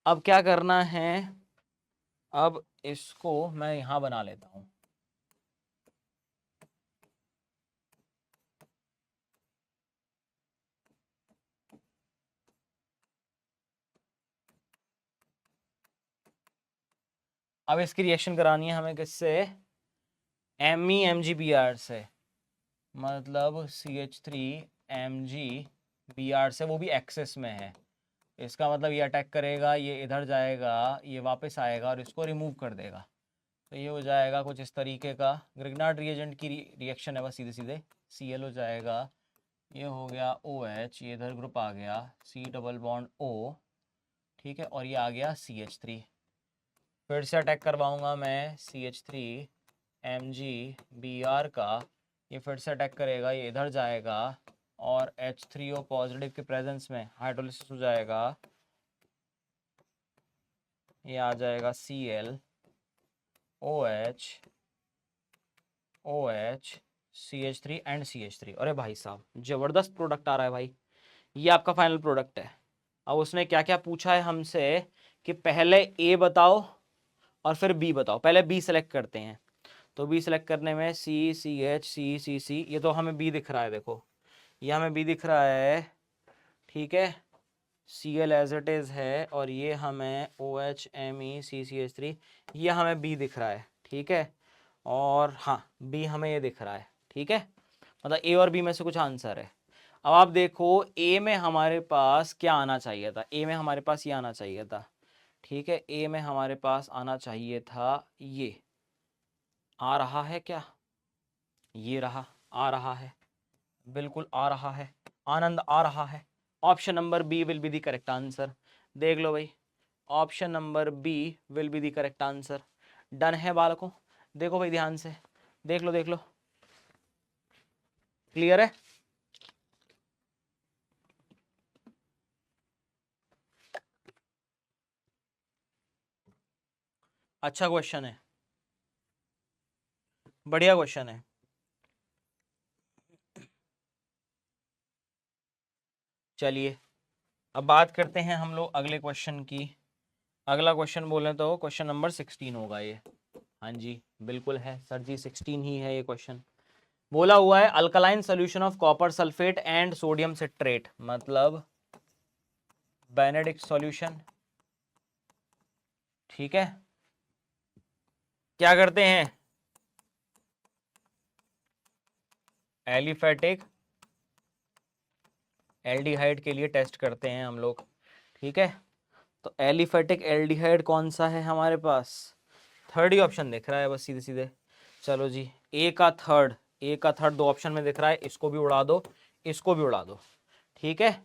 अब क्या करना है, अब इसको मैं यहां बना लेता हूं। अब इसकी रिएक्शन करानी है हमें किससे? MEMgBr से, मतलब CH3Mg Br से, वो भी एक्सेस में है। इसका मतलब ये अटैक करेगा, ये इधर जाएगा, ये वापस आएगा और इसको रिमूव कर देगा। तो ये हो जाएगा कुछ इस तरीके का, ग्रिग्नार्ड रिएजेंट की रिएक्शन है बस, सीधे सीधे Cl हो जाएगा, ये हो गया OH, ये इधर ग्रुप आ गया C डबल बॉन्ड O। ठीक है, और ये आ गया CH3। फिर से अटैक करवाऊंगा मैं CH3Mg Br का, ये फिर से अटैक करेगा, ये इधर जाएगा और H3O पॉजिटिव के प्रेजेंस में हाइड्रोलिसिस हो जाएगा, ये आ जाएगा Cl OH OH CH3 and CH3। अरे भाई साहब जबरदस्त प्रोडक्ट आ रहा है भाई, ये आपका फाइनल प्रोडक्ट है। अब उसने क्या क्या पूछा है हमसे कि पहले ए बताओ और फिर बी बताओ। पहले बी सेलेक्ट करते हैं, तो बी सेलेक्ट करने में सी सी एच सी सी सी, ये तो हमें बी दिख रहा है, देखो ये हमें बी दिख रहा है, ठीक है। C L as it is है, और ये हमें O H M E C C H 3, ये हमें बी दिख रहा है, ठीक है। और हाँ, बी हमें ये दिख रहा है, ठीक है। मतलब ए और बी में से कुछ आंसर है। अब आप देखो ए में हमारे पास क्या आना चाहिए था, ए में हमारे पास ये आना चाहिए था, ठीक है। ए में हमारे पास आना चाहिए था ये, आ रहा है क्या, ये रहा, आ रहा है, बिल्कुल आ रहा है, आनंद आ रहा है। Option number B will be the correct answer. देख लो भाई, option number B will be the correct answer. Done है बालकों, देखो भाई ध्यान से, देख लो देख लो, क्लियर है। अच्छा क्वेश्चन है, बढ़िया क्वेश्चन है। चलिए अब बात करते हैं हम लोग अगले क्वेश्चन की। अगला क्वेश्चन बोले तो क्वेश्चन नंबर 16 होगा ये। हाँ जी बिल्कुल है सर जी, 16 ही है ये क्वेश्चन। बोला हुआ है alkaline solution of copper sulphate and sodium citrate, मतलब बेनेडिक्ट सॉल्यूशन, ठीक है। क्या करते हैं, एलिफेटिक एल्डिहाइड के लिए टेस्ट करते हैं हम लोग, ठीक है। तो एलिफेटिक एल्डिहाइड कौन सा है हमारे पास, थर्ड ही ऑप्शन दिख रहा है बस सीधे सीधे। चलो जी, ए का थर्ड, ए का थर्ड दो ऑप्शन में दिख रहा है, इसको भी उड़ा दो, इसको भी उड़ा दो, ठीक है।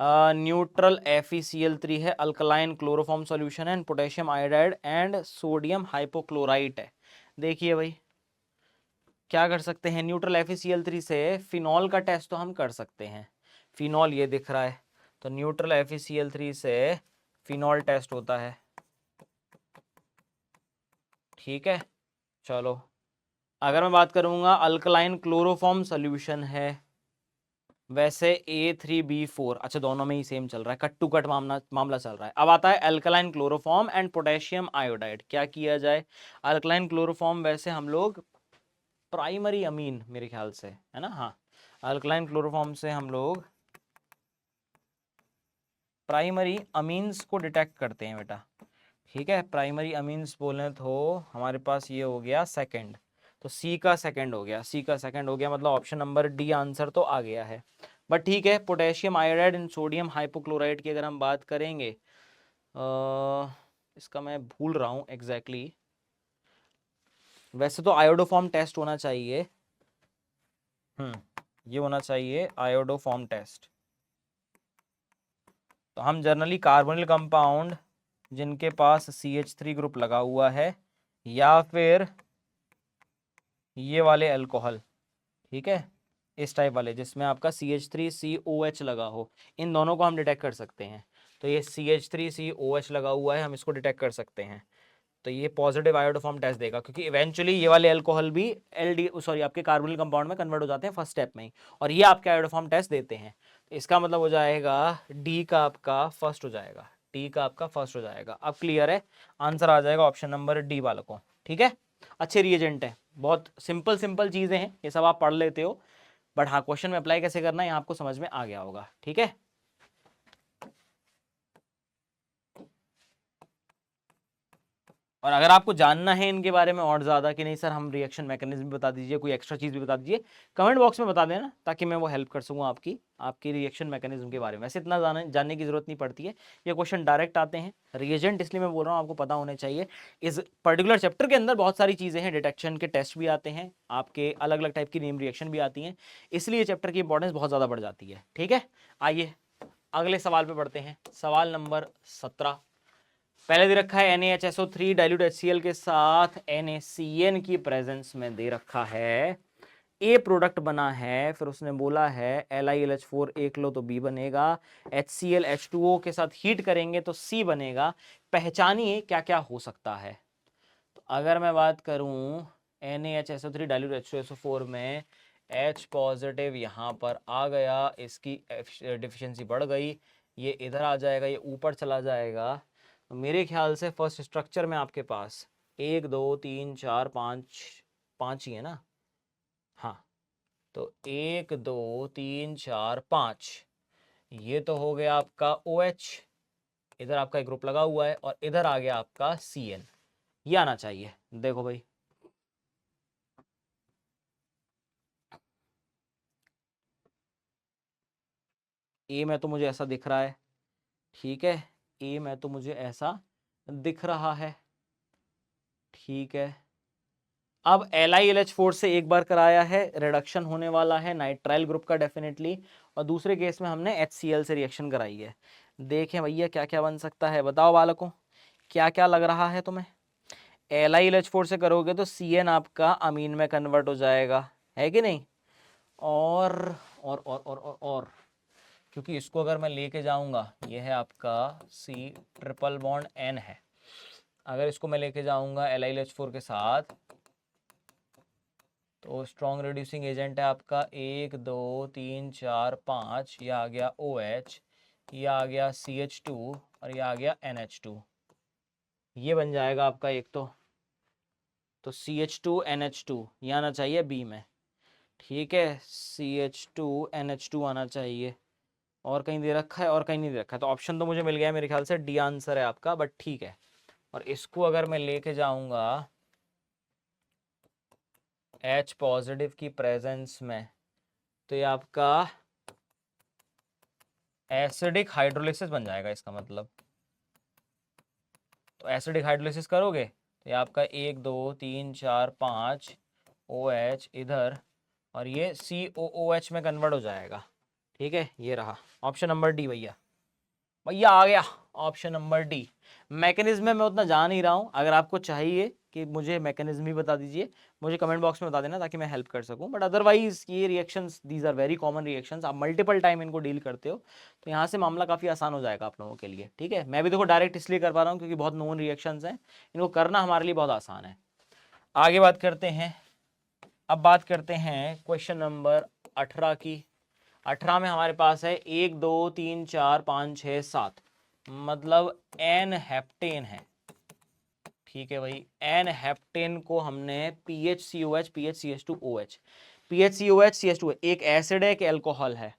न्यूट्रल FeCl3 है, अल्कलाइन क्लोरोफॉर्म सॉल्यूशन है, potassium iodide and sodium hypochlorite है। देखिए भाई क्या कर सकते हैं, न्यूट्रल FeCl3 से फिनॉल का टेस्ट तो हम कर सकते हैं, फिनॉल ये दिख रहा है, तो न्यूट्रल FeCl3 से फिनॉल टेस्ट होता है, ठीक है। चलो अगर मैं बात करूंगा अल्कलाइन क्लोरोफॉर्म सॉल्यूशन है, वैसे A3B4, अच्छा दोनों में ही सेम चल रहा है, कट टू कट मामला चल रहा है। अब आता है alkaline chloroform and potassium iodide, क्या किया जाए। अल्कलाइन क्लोरोफॉर्म वैसे हम लोग प्राइमरी अमीन मेरे ख्याल से है ना, हाँ अल्कलाइन क्लोरोफॉर्म से हम लोग प्राइमरी अमीन्स को डिटेक्ट करते हैं बेटा, ठीक है। प्राइमरी अमीन्स बोले तो हमारे पास ये हो गया सेकंड, तो सी का सेकंड हो गया, सी का सेकंड हो गया, मतलब ऑप्शन नंबर डी आंसर तो आ गया है। बट ठीक है, potassium iodide and sodium hypochlorite की अगर हम बात करेंगे, इसका मैं भूल रहा हूँ एग्जैक्टली वैसे तो आयोडोफॉर्म टेस्ट होना चाहिए, ये होना चाहिए आयोडोफॉर्म टेस्ट। तो हम जनरली कार्बोनिल कंपाउंड जिनके पास CH3 ग्रुप लगा हुआ है, या फिर ये वाले अल्कोहल, ठीक है, इस टाइप वाले जिसमें आपका CH3COH लगा हो, इन दोनों को हम डिटेक्ट कर सकते हैं। तो ये CH3COH लगा हुआ है, हम इसको डिटेक्ट कर सकते हैं, तो ये पॉजिटिव आयोडोफॉर्म टेस्ट देगा, क्योंकि इवेंचुअली ये वाले अल्कोहल भी आपके कार्बोनिल कंपाउंड में कन्वर्ट हो जाते हैं फर्स्ट स्टेप में ही, और ये आपके आयोडोफॉर्म टेस्ट देते हैं। तो इसका मतलब हो जाएगा डी का आपका फर्स्ट हो जाएगा, डी का आपका फर्स्ट हो जाएगा। अब क्लियर है, आंसर आ जाएगा ऑप्शन नंबर डी वालों को, ठीक है। अच्छे रिएजेंट है, बहुत सिंपल सिंपल चीजें हैं, ये सब आप पढ़ लेते हो, बट हाँ क्वेश्चन में अप्लाई कैसे करना है आपको समझ में आ गया होगा, ठीक है। और अगर आपको जानना है इनके बारे में और ज़्यादा कि नहीं सर हम रिएक्शन मैकेनिज्म भी बता दीजिए, कोई एक्स्ट्रा चीज़ भी बता दीजिए, कमेंट बॉक्स में बता देना, ताकि मैं वो हेल्प कर सकूँ आपकी रिएक्शन मैकेनिज्म के बारे में। वैसे इतना जानने की जरूरत नहीं पड़ती है, ये क्वेश्चन डायरेक्ट आते हैं। रिएजेंट इसलिए मैं बोल रहा हूँ आपको पता होने चाहिए, इस पर्टिकुलर चैप्टर के अंदर बहुत सारी चीज़ें हैं, डिटेक्शन के टेस्ट भी आते हैं, आपके अलग अलग टाइप की नेम रिएक्शन भी आती हैं, इसलिए चैप्टर की इंपॉर्टेंस बहुत ज़्यादा बढ़ जाती है, ठीक है। आइए अगले सवाल पे बढ़ते हैं, सवाल नंबर 17। पहले दे रखा है NaHSO3 डाइल्यूट HCl के साथ NaCN की प्रेजेंस में दे रखा है, ए प्रोडक्ट बना है, फिर उसने बोला है LiLH4 एक लो तो B बनेगा, HCl H2O के साथ हीट करेंगे तो C बनेगा, पहचानिए क्या क्या हो सकता है। तो अगर मैं बात करूं NaHSO3 डाइल्यूट H2SO4 में H पॉजिटिव यहाँ पर आ गया, इसकी डिफिशियंसी बढ़ गई, ये इधर आ जाएगा, ये ऊपर चला जाएगा। तो मेरे ख्याल से फर्स्ट स्ट्रक्चर में आपके पास 1 2 3 4 5 5 ही है ना। हाँ, तो 1 2 3 4 5, ये तो हो गया आपका OH, इधर आपका एक ग्रुप लगा हुआ है, और इधर आ गया आपका CN। ये आना चाहिए। देखो भाई, ए में तो मुझे ऐसा दिख रहा है, ठीक है, ए में तो मुझे ऐसा दिख रहा है, ठीक है। अब LiLH4 से एक बार कराया है, रिडक्शन होने वाला है नाइट्राइल ग्रुप का डेफिनेटली, और दूसरे केस में हमने HCl से रिएक्शन कराई है। देखें भैया क्या क्या बन सकता है, बताओ बालकों क्या क्या लग रहा है तुम्हें। LiLH4 से करोगे तो CN आपका अमीन में कन्वर्ट हो जाएगा, है कि नहीं। और क्योंकि इसको अगर मैं लेके जाऊंगा, ये है आपका C ट्रिपल बॉन्ड N है, अगर इसको मैं लेके जाऊंगा LiLH4 के साथ, तो स्ट्रॉन्ग रिड्यूसिंग एजेंट है आपका 1 2 3 4 5, ये आ गया OH, ये आ गया CH2, और ये आ गया NH2। ये बन जाएगा आपका एक तो CH2NH2 ये आना चाहिए B में, ठीक है, CH2NH2 आना चाहिए। और कहीं दे रखा है और कहीं नहीं दे रखा है, तो ऑप्शन तो मुझे मिल गया, मेरे ख्याल से डी आंसर है आपका, बट ठीक है। और इसको अगर मैं लेके जाऊंगा H पॉजिटिव की प्रेजेंस में, तो ये आपका एसिडिक हाइड्रोलिसिस बन जाएगा इसका मतलब। तो एसिडिक हाइड्रोलिसिस करोगे तो ये आपका 1 2 3 4 5 OH इधर, और ये COOH में कन्वर्ट हो जाएगा, ठीक है। ये रहा ऑप्शन नंबर डी भैया, भैया आ गया ऑप्शन नंबर डी। मैकेनिज्म में मैं उतना जान ही रहा हूँ, अगर आपको चाहिए कि मुझे मैकेनिज्म ही बता दीजिए, मुझे कमेंट बॉक्स में बता देना ताकि मैं हेल्प कर सकूं, बट अदरवाइज ये reactions these are very common reactions, आप मल्टीपल टाइम इनको डील करते हो, तो यहाँ से मामला काफ़ी आसान हो जाएगा आप लोगों के लिए, ठीक है। मैं भी देखो डायरेक्ट इसलिए कर पा रहा हूँ क्योंकि बहुत नोन रिएक्शंस हैं, इनको करना हमारे लिए बहुत आसान है। आगे बात करते हैं, अब बात करते हैं क्वेश्चन नंबर 18 की। 18 में हमारे पास है 1 2 3 4 5 6 7, मतलब एन हेप्टेन है, ठीक है भाई। एन हेप्टेन को हमने PHCOH PHCH2OH, PHCOH CH2 एक एसिड है कि अल्कोहल है,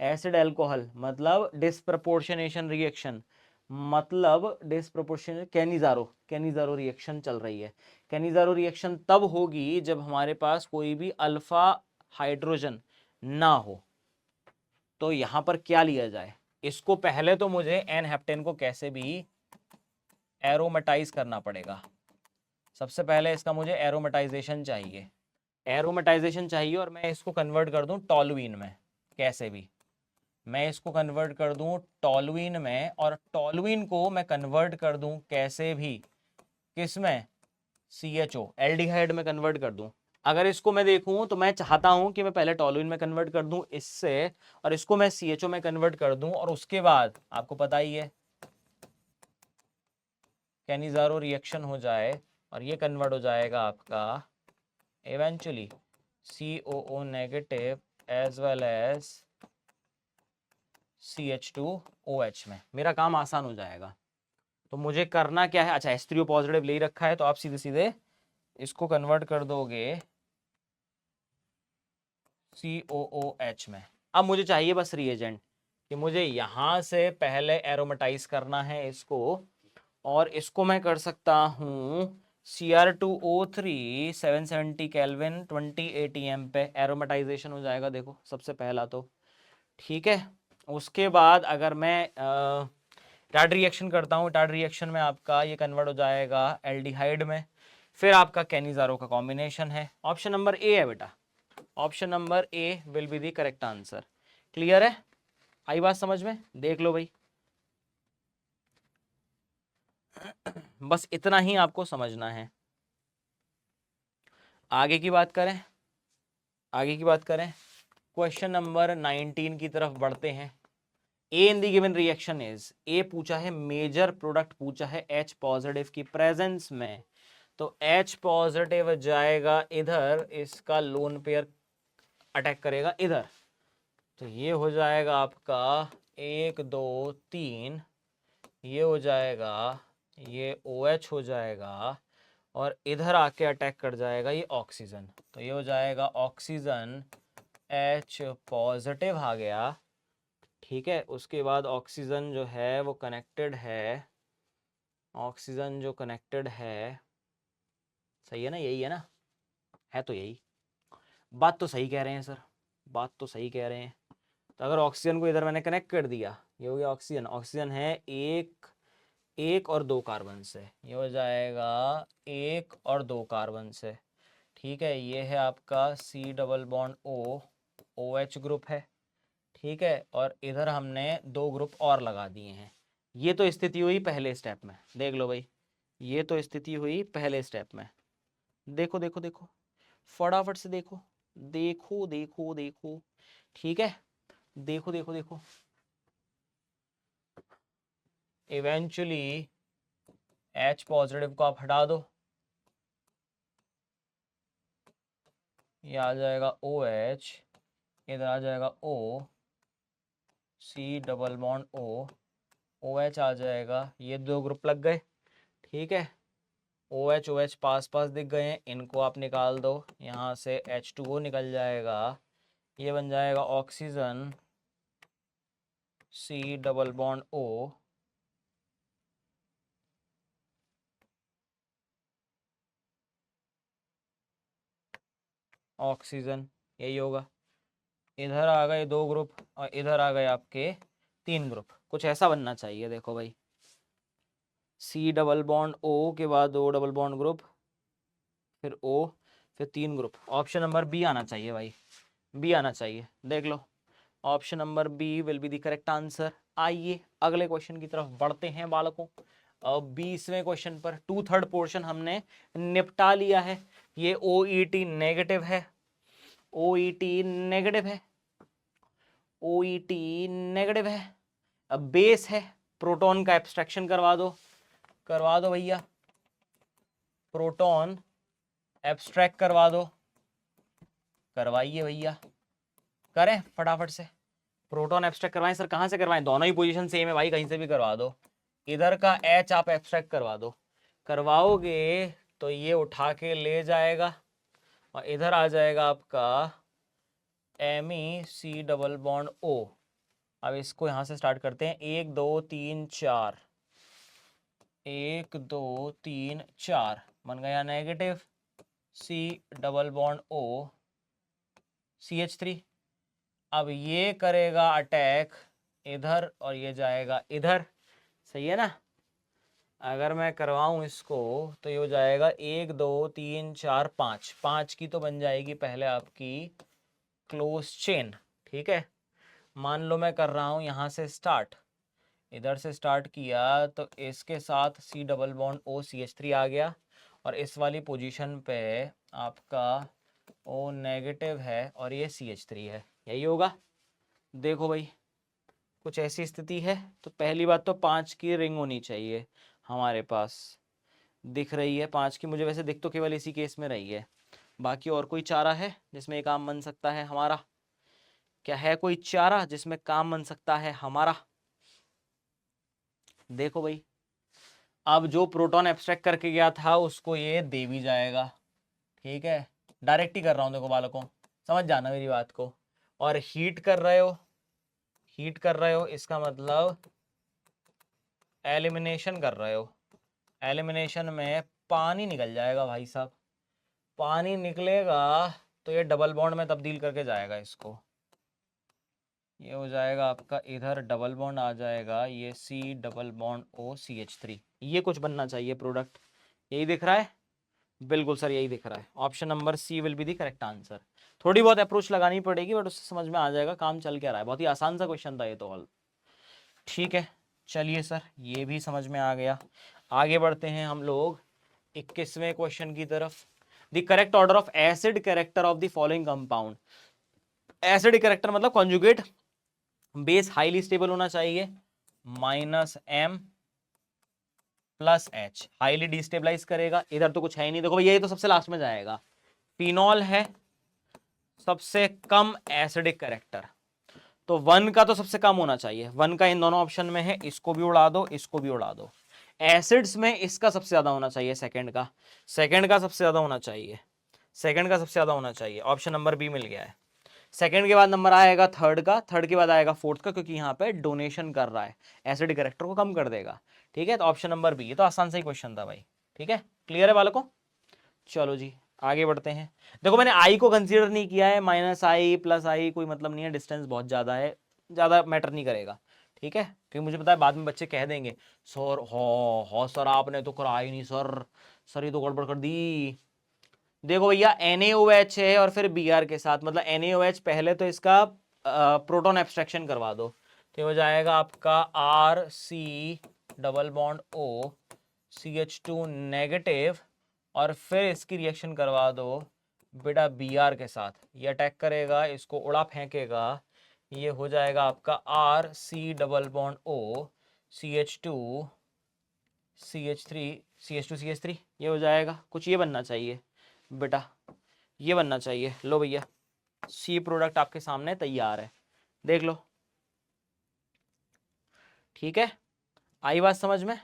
एसिड अल्कोहल, मतलब डिस्प्रपोर्शनेशन रिएक्शन, मतलब डिस्प्रपोर्शन, कैनिजारो रिएक्शन चल रही है। कैनिजारो रिएक्शन तब होगी जब हमारे पास कोई भी अल्फा हाइड्रोजन ना हो। तो यहां पर क्या लिया जाए, इसको पहले तो मुझे एन हेप्टेन को कैसे भी एरोमेटाइज करना पड़ेगा। सबसे पहले इसका मुझे एरोमेटाइजेशन चाहिए, एरोमेटाइजेशन चाहिए, और मैं इसको कन्वर्ट कर दूं टॉलुइन में, कैसे भी मैं इसको कन्वर्ट कर दूं टॉलुइन में, और टॉलुइन को मैं कन्वर्ट कर दूं कैसे भी, किस में, CHO एल्डिहाइड में कन्वर्ट कर दूं। अगर इसको मैं देखूं तो मैं चाहता हूं कि मैं पहले टॉलुइन में कन्वर्ट कर दूं इससे, और इसको मैं CHO में कन्वर्ट कर दूं, और उसके बाद आपको पता ही है कैनिजारो रिएक्शन हो जाए, और ये कन्वर्ट हो जाएगा आपका eventually COO negative as well as CH2OH में, मेरा काम आसान हो जाएगा। तो मुझे करना क्या है, अच्छा H3O पॉजिटिव ले रखा है, तो आप सीधे सीधे इसको कन्वर्ट कर दोगे COOH में। अब मुझे चाहिए बस रिएजेंट, कि मुझे यहाँ से पहले एरोमेटाइज करना है इसको, और इसको मैं कर सकता हूँ Cr2O3 770 केल्विन 20 ATM पे एरोमेटाइजेशन हो जाएगा, देखो सबसे पहला तो, ठीक है। उसके बाद अगर मैं टार्ड रिएक्शन करता हूँ, टार्ड रिएक्शन में आपका ये कन्वर्ट हो जाएगा एल्डिहाइड में, फिर आपका कैनिजारो का कॉम्बिनेशन है। ऑप्शन नंबर ए है बेटा, option number A will be the correct answer. Clear है, आई बात समझ में, देख लो भाई, बस इतना ही आपको समझना है। आगे की बात करें, आगे की बात करें, क्वेश्चन नंबर 19 की तरफ बढ़ते हैं। ए इन दी गिवन रिएक्शन इज, ए पूछा है मेजर प्रोडक्ट पूछा है H पॉजिटिव की प्रेजेंस में, तो H पॉजिटिव जाएगा इधर, इसका लोन पेयर अटैक करेगा इधर, तो ये हो जाएगा आपका 1 2 3, ये हो जाएगा, ये OH हो जाएगा, और इधर आके अटैक कर जाएगा ये ऑक्सीजन। तो ये हो जाएगा ऑक्सीजन H पॉजिटिव आ गया, ठीक है। उसके बाद ऑक्सीजन जो है वो कनेक्टेड है, ऑक्सीजन जो कनेक्टेड है, सही है ना, यही है ना, है तो यही, बात तो सही कह रहे हैं सर, बात तो सही कह रहे हैं। तो अगर ऑक्सीजन को इधर मैंने कनेक्ट कर दिया, ये हो गया ऑक्सीजन, ऑक्सीजन है एक और 2 कार्बन से, ये हो जाएगा 1 और 2 कार्बन से, ठीक है। ये है आपका C double bond O, OH group है, ठीक है। और इधर हमने 2 ग्रुप और लगा दिए हैं। ये तो स्थिति हुई पहले स्टेप में, देख लो भाई, ये तो स्थिति हुई पहले स्टेप में। देखो देखो देखो, फटाफट से देखो, देखो देखो देखो, ठीक है। देखो देखो देखो, इवेंचुअली H पॉजिटिव को आप हटा दो, ये आ जाएगा OH, इधर आ जाएगा O, C double bond O, OH आ जाएगा, ये 2 ग्रुप लग गए, ठीक है। OH OH पास पास दिख गए हैं, इनको आप निकाल दो, यहाँ से H2O निकल जाएगा, ये बन जाएगा oxygen C double bond O, oxygen, यही होगा। इधर आ गए 2 ग्रुप और इधर आ गए आपके 3 ग्रुप, कुछ ऐसा बनना चाहिए। देखो भाई, C डबल बॉन्ड O के बाद O डबल बॉन्ड ग्रुप, फिर O, फिर 3 ग्रुप। ऑप्शन नंबर बी आना चाहिए भाई, बी आना चाहिए, देख लो, option number B will be the correct answer. आइए अगले क्वेश्चन की तरफ बढ़ते हैं बालकों। अब 20वें क्वेश्चन पर 2/3 पोर्शन हमने निपटा लिया है। ये OET नेगेटिव है, OET नेगेटिव है, OET नेगेटिव है। अब बेस है, प्रोटॉन का एब्स्ट्रैक्शन करवा दो भैया, प्रोटॉन एब्स्ट्रैक्ट करवा दो, करवाइए भैया, करें फटाफट से, प्रोटॉन एब्स्ट्रैक्ट करवाएं। सर कहाँ से करवाएं, दोनों ही पोजीशन सेम है भाई, कहीं से भी करवा दो। इधर का H आप एब्स्ट्रैक्ट करवा दो, करवाओगे तो ये उठा के ले जाएगा, और इधर आ जाएगा आपका MEC डबल बॉन्ड O। अब इसको यहाँ से स्टार्ट करते हैं, 1 2 3 4, 1 2 3 4, बन गया negative C double bond O CH3। अब ये करेगा अटैक इधर और ये जाएगा इधर, सही है ना। अगर मैं करवाऊँ इसको तो ये हो जाएगा 1 2 3 4 5, 5 की तो बन जाएगी पहले आपकी क्लोज चेन, ठीक है। मान लो मैं कर रहा हूँ यहाँ से स्टार्ट, इधर से स्टार्ट किया तो इसके साथ C double bond O CH3 आ गया, और इस वाली पोजीशन पे आपका O नेगेटिव है और ये CH3 है, यही होगा। देखो भाई, कुछ ऐसी स्थिति है। तो पहली बात तो 5 की रिंग होनी चाहिए हमारे पास, दिख रही है 5 की, मुझे वैसे दिख तो केवल इसी केस में रही है। बाकी और कोई चारा है जिसमें काम बन सकता है हमारा, क्या है कोई चारा जिसमें काम बन सकता है हमारा? देखो भाई, अब जो प्रोटॉन एब्स्ट्रैक्ट करके गया था उसको ये दे भी जाएगा, ठीक है। डायरेक्ट ही कर रहा हूँ, देखो बालकों समझ जाना मेरी बात को। और हीट कर रहे हो, हीट कर रहे हो इसका मतलब एलिमिनेशन कर रहे हो, एलिमिनेशन में पानी निकल जाएगा भाई साहब, पानी निकलेगा तो ये डबल बॉन्ड में तब्दील करके जाएगा इसको, ये हो जाएगा आपका इधर डबल बॉन्ड आ जाएगा, ये C double bond O CH3, ये कुछ बनना चाहिए प्रोडक्ट। यही दिख रहा है, बिल्कुल सर यही दिख रहा है, option number C will be the correct answer. थोड़ी बहुत अप्रोच लगानी पड़ेगी बट उससे समझ में आ जाएगा काम चल क्या रहा है, बहुत ही आसान सा क्वेश्चन था ये तो हल, ठीक है। चलिए सर ये भी समझ में आ गया। आगे बढ़ते हैं हम लोग 21वें क्वेश्चन की तरफ। The correct order of acid character of the following compound. Acid character मतलब कॉन्जुगेट बेस हाईली स्टेबल होना चाहिए, -M + H हाईली डिस्टेबलाइज करेगा। इधर तो कुछ है ही नहीं, देखो भैया ये तो सबसे लास्ट में जाएगा। फिनॉल है सबसे कम एसिडिक कैरेक्टर, तो 1 का तो सबसे कम होना चाहिए, 1 का इन दोनों ऑप्शन में है, इसको भी उड़ा दो, इसको भी उड़ा दो। एसिड्स में इसका सबसे ज्यादा होना चाहिए, सेकंड का सबसे ज्यादा होना चाहिए, सेकंड का सबसे ज्यादा होना चाहिए, ऑप्शन नंबर बी मिल गया है। सेकंड के बाद नंबर आएगा थर्ड के बाद आएगा फोर्थ का, क्योंकि यहाँ पे डोनेशन कर रहा है, एसिड कैरेक्टर को कम कर देगा। ठीक है, तो ऑप्शन नंबर बी, ये तो आसान सा ही क्वेश्चन था भाई। ठीक है, क्लियर है बालकों? चलो जी आगे बढ़ते हैं। देखो मैंने आई को कंसीडर नहीं किया है, -i +i कोई मतलब नहीं है, डिस्टेंस बहुत ज़्यादा है, ज़्यादा मैटर नहीं करेगा। ठीक है, क्योंकि मुझे पता है बाद में बच्चे कह देंगे सर हो सर आपने तो करा ही नहीं सर ये तो गड़बड़ कर दी। देखो भैया NaOH है और फिर Br के साथ, मतलब NaOH पहले तो इसका प्रोटॉन एब्स्ट्रैक्शन करवा दो, तो हो जाएगा आपका RC double bond O CH2 negative, और फिर इसकी रिएक्शन करवा दो बेटा Br के साथ, ये अटैक करेगा, इसको उड़ा फेंकेगा, ये हो जाएगा आपका RC double bond O CH2 CH3 ये हो जाएगा, कुछ ये बनना चाहिए बेटा, ये बनना चाहिए। लो भैया सी प्रोडक्ट आपके सामने तैयार है, देख लो। ठीक है, आई बात समझ में?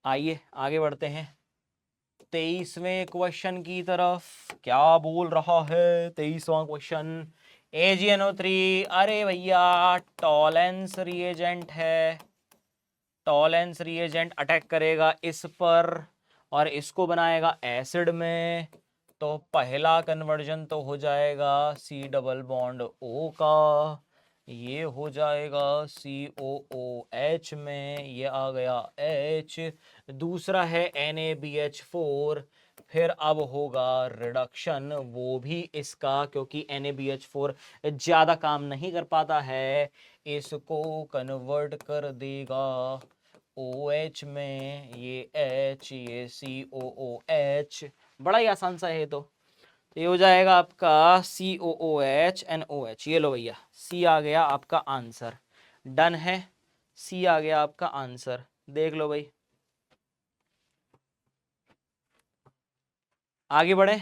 आइए आगे बढ़ते हैं 23वें क्वेश्चन की तरफ। क्या बोल रहा है 23वां क्वेश्चन? AgNO3, अरे भैया टॉलेंस रिएजेंट है, टॉलेंस रिएजेंट अटैक करेगा इस पर और इसको बनाएगा एसिड में, तो पहला कन्वर्जन तो हो जाएगा C डबल बॉन्ड O का, ये हो जाएगा COOH में, ये आ गया H, दूसरा है NaBH4, फिर अब होगा रिडक्शन, वो भी इसका, क्योंकि NaBH4 ज़्यादा काम नहीं कर पाता है, इसको कन्वर्ट कर देगा OH में, ये H, ये COOH, बड़ा ही आसान सा है। तो ये हो जाएगा आपका COOH NOH, ये लो भैया C आ गया आपका आंसर, डन है, C आ गया आपका आंसर, देख लो भाई। आगे बढ़े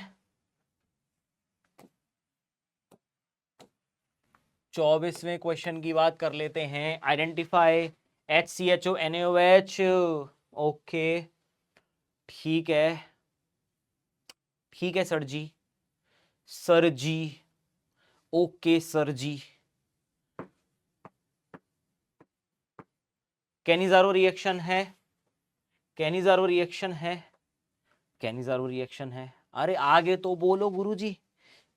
24वें क्वेश्चन की बात कर लेते हैं। आइडेंटिफाई HCHO NaOH, ओके ठीक है, ठीक है सर जी, सर जी ओके सर जी। कैनिजारो रिएक्शन है, कैनिजारो रिएक्शन है, कैनिजारो रिएक्शन है, अरे आगे तो बोलो गुरुजी,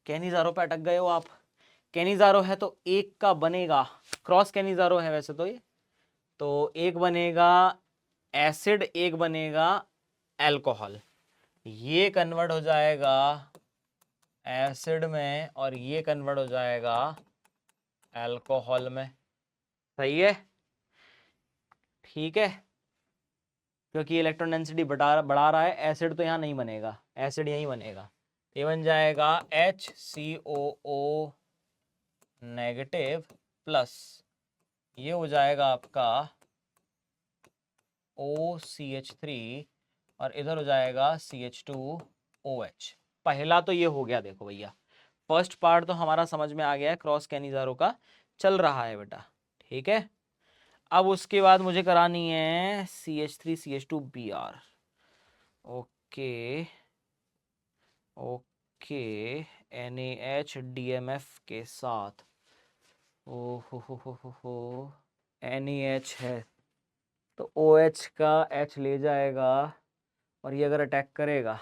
कैनिजारो पे अटक गए हो आप। कैनिजारो है तो एक का बनेगा, क्रॉस कैनिजारो है वैसे तो ये, तो एक बनेगा एसिड, एक बनेगा अल्कोहल, ये कन्वर्ट हो जाएगा एसिड में और ये कन्वर्ट हो जाएगा अल्कोहल में, सही है? ठीक है, क्योंकि इलेक्ट्रॉन डेंसिटी बढ़ा रहा है, एसिड तो यहाँ नहीं बनेगा, एसिड यहीं बनेगा, ये बन जाएगा HCOO नेगेटिव प्लस, ये हो जाएगा आपका OCH3 और इधर हो जाएगा CH2OH। पहला तो ये हो गया, देखो भैया फर्स्ट पार्ट तो हमारा समझ में आ गया है, क्रॉस कैनिजारो का चल रहा है बेटा। ठीक है, अब उसके बाद मुझे करानी है CH3 CH2Br, okay okay, NaH DMF के साथ, ओ हो NaH है तो OH का H ले जाएगा और ये अगर अटैक करेगा,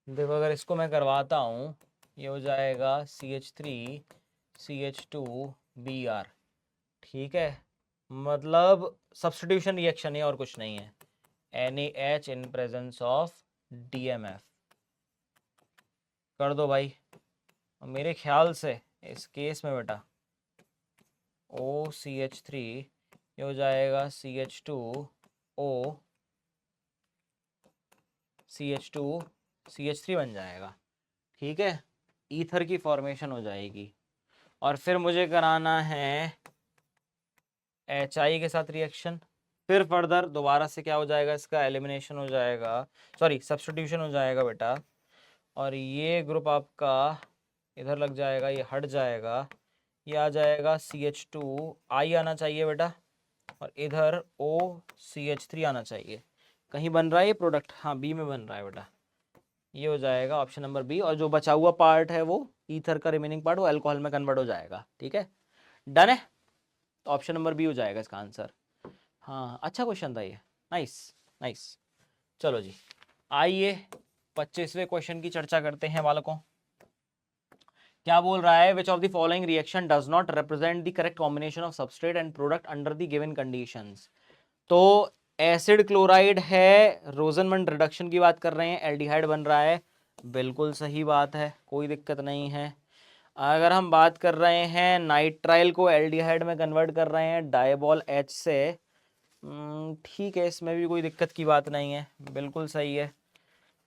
देखो अगर इसको मैं करवाता हूँ, ये हो जाएगा CH3 CH2Br, ठीक है, मतलब सब्स्टिट्यूशन रिएक्शन है और कुछ नहीं है, NaH in presence of DMF कर दो भाई। मेरे ख्याल से इस केस में बेटा OCH3 ये हो जाएगा CH2O CH3 बन जाएगा, ठीक है, ईथर की फॉर्मेशन हो जाएगी, और फिर मुझे कराना है HI के साथ रिएक्शन, फिर फर्दर दोबारा से क्या हो जाएगा, इसका एलिमिनेशन हो जाएगा, सॉरी सब्स्टिट्यूशन हो जाएगा बेटा और ये ग्रुप आपका इधर लग जाएगा, ये हट जाएगा, ये आ जाएगा CH2 I आना चाहिए बेटा, और इधर OCH3 आना चाहिए। कहीं बन रहा है ये प्रोडक्ट? हाँ, बी में बन रहा है बेटा। ये हो जाएगा ऑप्शन नंबर बी, और जो बचा हुआ पार्ट है वो ईथर का रिमेनिंग पार्ट वो अल्कोहल में कन्वर्ट हो जाएगा। ठीक है, डन है, ऑप्शन नंबर बी हो जाएगा इसका आंसर। हाँ, अच्छा क्वेश्चन था ये, नाइस नाइस। चलो जी, आइए 25वें क्वेश्चन की चर्चा करते हैं बालकों। क्या बोल रहा है? विच of the following reaction does not represent the correct combination of substrate and product under the given conditions. तो एसिड क्लोराइड है, रोजनमंड रिडक्शन की बात कर रहे हैं, एल्डिहाइड बन रहा है, बिल्कुल सही बात है, कोई दिक्कत नहीं है। अगर हम बात कर रहे हैं नाइट्राइल को एल्डिहाइड में कन्वर्ट कर रहे हैं डाइबॉल H से, ठीक है, इसमें भी कोई दिक्कत की बात नहीं है, बिल्कुल सही है।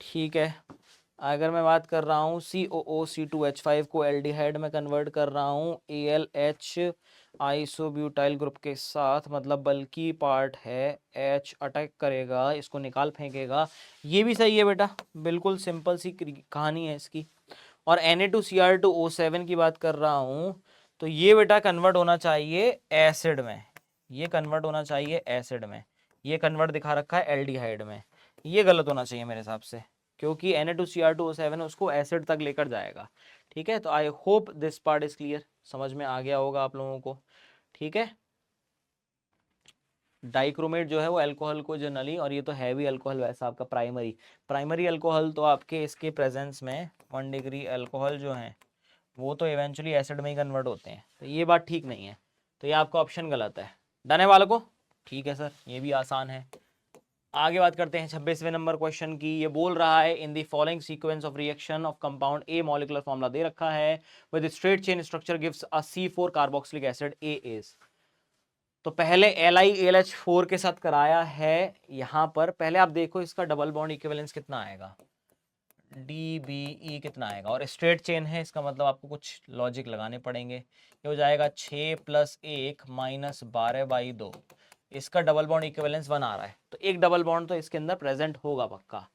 ठीक है, अगर मैं बात कर रहा हूँ COOC2H5 को एल्डिहाइड में कन्वर्ट कर रहा हूँ ALH आइसोब्यूटाइल ग्रुप के साथ, मतलब बल्कि पार्ट है, H अटैक करेगा, इसको निकाल फेंकेगा, ये भी सही है बेटा, बिल्कुल सिंपल सी कहानी है इसकी। और Na2Cr2O7 की बात कर रहा हूँ, तो ये बेटा कन्वर्ट होना चाहिए एसिड में, ये कन्वर्ट होना चाहिए एसिड में, ये कन्वर्ट दिखा रखा है एल्डिहाइड में, ये गलत होना चाहिए मेरे हिसाब से, क्योंकि Na2Cr2O7 उसको एसिड तक लेकर जाएगा। ठीक है, तो आई hope this part is clear, समझ में आ गया होगा आप लोगों को। ठीक है, डाइक्रोमेट जो है वो अल्कोहल को जनरली, और ये तो हैवी अल्कोहल वैसा आपका प्राइमरी अल्कोहल, तो आपके इसके प्रेजेंस में 1 डिग्री अल्कोहल जो है वो तो इवेंचुअली एसिड में ही कन्वर्ट होते हैं, तो ये बात ठीक नहीं है, तो ये आपका ऑप्शन गलत है। डन है बालकों? ठीक है सर, ये भी आसान है। आगे बात करते हैं 26वें नंबर क्वेश्चन की। ये बोल रहा है in the following sequence of reaction of compound A, molecular formula दे रखा है, with straight chain structure gives a C4 carboxylic acid A is. तो पहले LiAlH4 के साथ कराया है, यहां पर पहले आप देखो इसका डबल बॉन्ड इक्विवेलेंस कितना आएगा, DBE कितना आएगा, और स्ट्रेट चेन है, इसका मतलब आपको कुछ लॉजिक लगाने पड़ेंगे। ये हो जाएगा 6 + 1 - 12/2, इसका डबल बॉन्ड इक्विवेलेंस 1 आ रहा है, तो एक डबल बॉन्ड तो इसके अंदर प्रेजेंट होगा पक्का।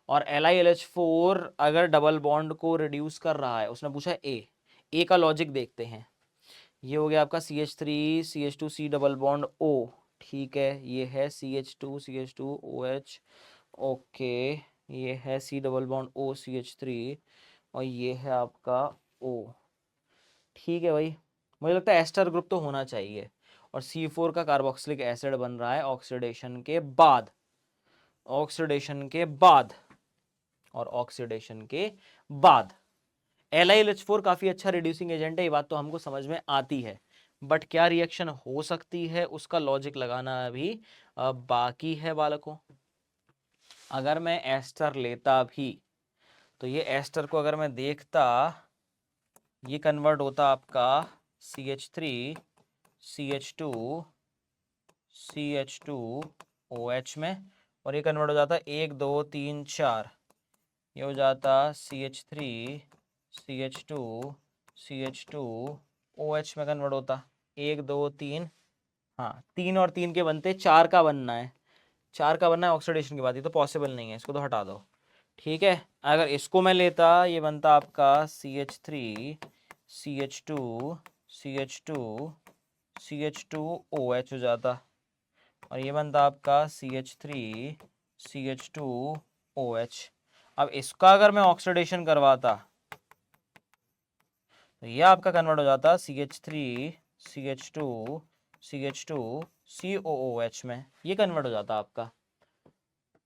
और LiLH4 अगर डबल बॉन्ड को रिड्यूस कर रहा है, उसने पूछा ए का लॉजिक देखते हैं। ये हो गया आपका CH3 CH2 C double bond O, ठीक है, ये है CH2 CH2 OH, ओके, ये है C double bond O CH3, और ये है आपका O। ठीक है भाई, मुझे लगता है एस्टर ग्रुप तो होना चाहिए, और C4 का कार्बोक्सिलिक एसिड बन रहा है ऑक्सीडेशन के बाद, ऑक्सीडेशन के बाद, और ऑक्सीडेशन के बाद। LiLH4 काफी अच्छा रिड्यूसिंग एजेंट है, ये बात तो हमको समझ में आती है, बट क्या रिएक्शन हो सकती है उसका लॉजिक लगाना अभी बाकी है बालकों। अगर मैं एस्टर लेता भी, तो ये एस्टर को अगर मैं देखता, ये कन्वर्ट होता आपका CH3 CH2 CH2OH में, और ये कन्वर्ट हो जाता 1 2 3 4, ये हो जाता CH3 CH2 CH2OH में कन्वर्ट होता 1 2 3, हाँ 3 और 3 के बनते 4 का बनना है, 4 का बनना है ऑक्सीडेशन के बाद, ये तो पॉसिबल नहीं है, इसको तो हटा दो। ठीक है, अगर इसको मैं लेता, ये बनता आपका CH3 CH2 CH2 CH2OH हो जाता, और ये बनता आपका CH3 CH2OH। अब इसका अगर मैं ऑक्सीडेशन करवाता, तो ये आपका कन्वर्ट हो जाता CH3 CH2 CH2 COOH में, ये कन्वर्ट हो जाता आपका।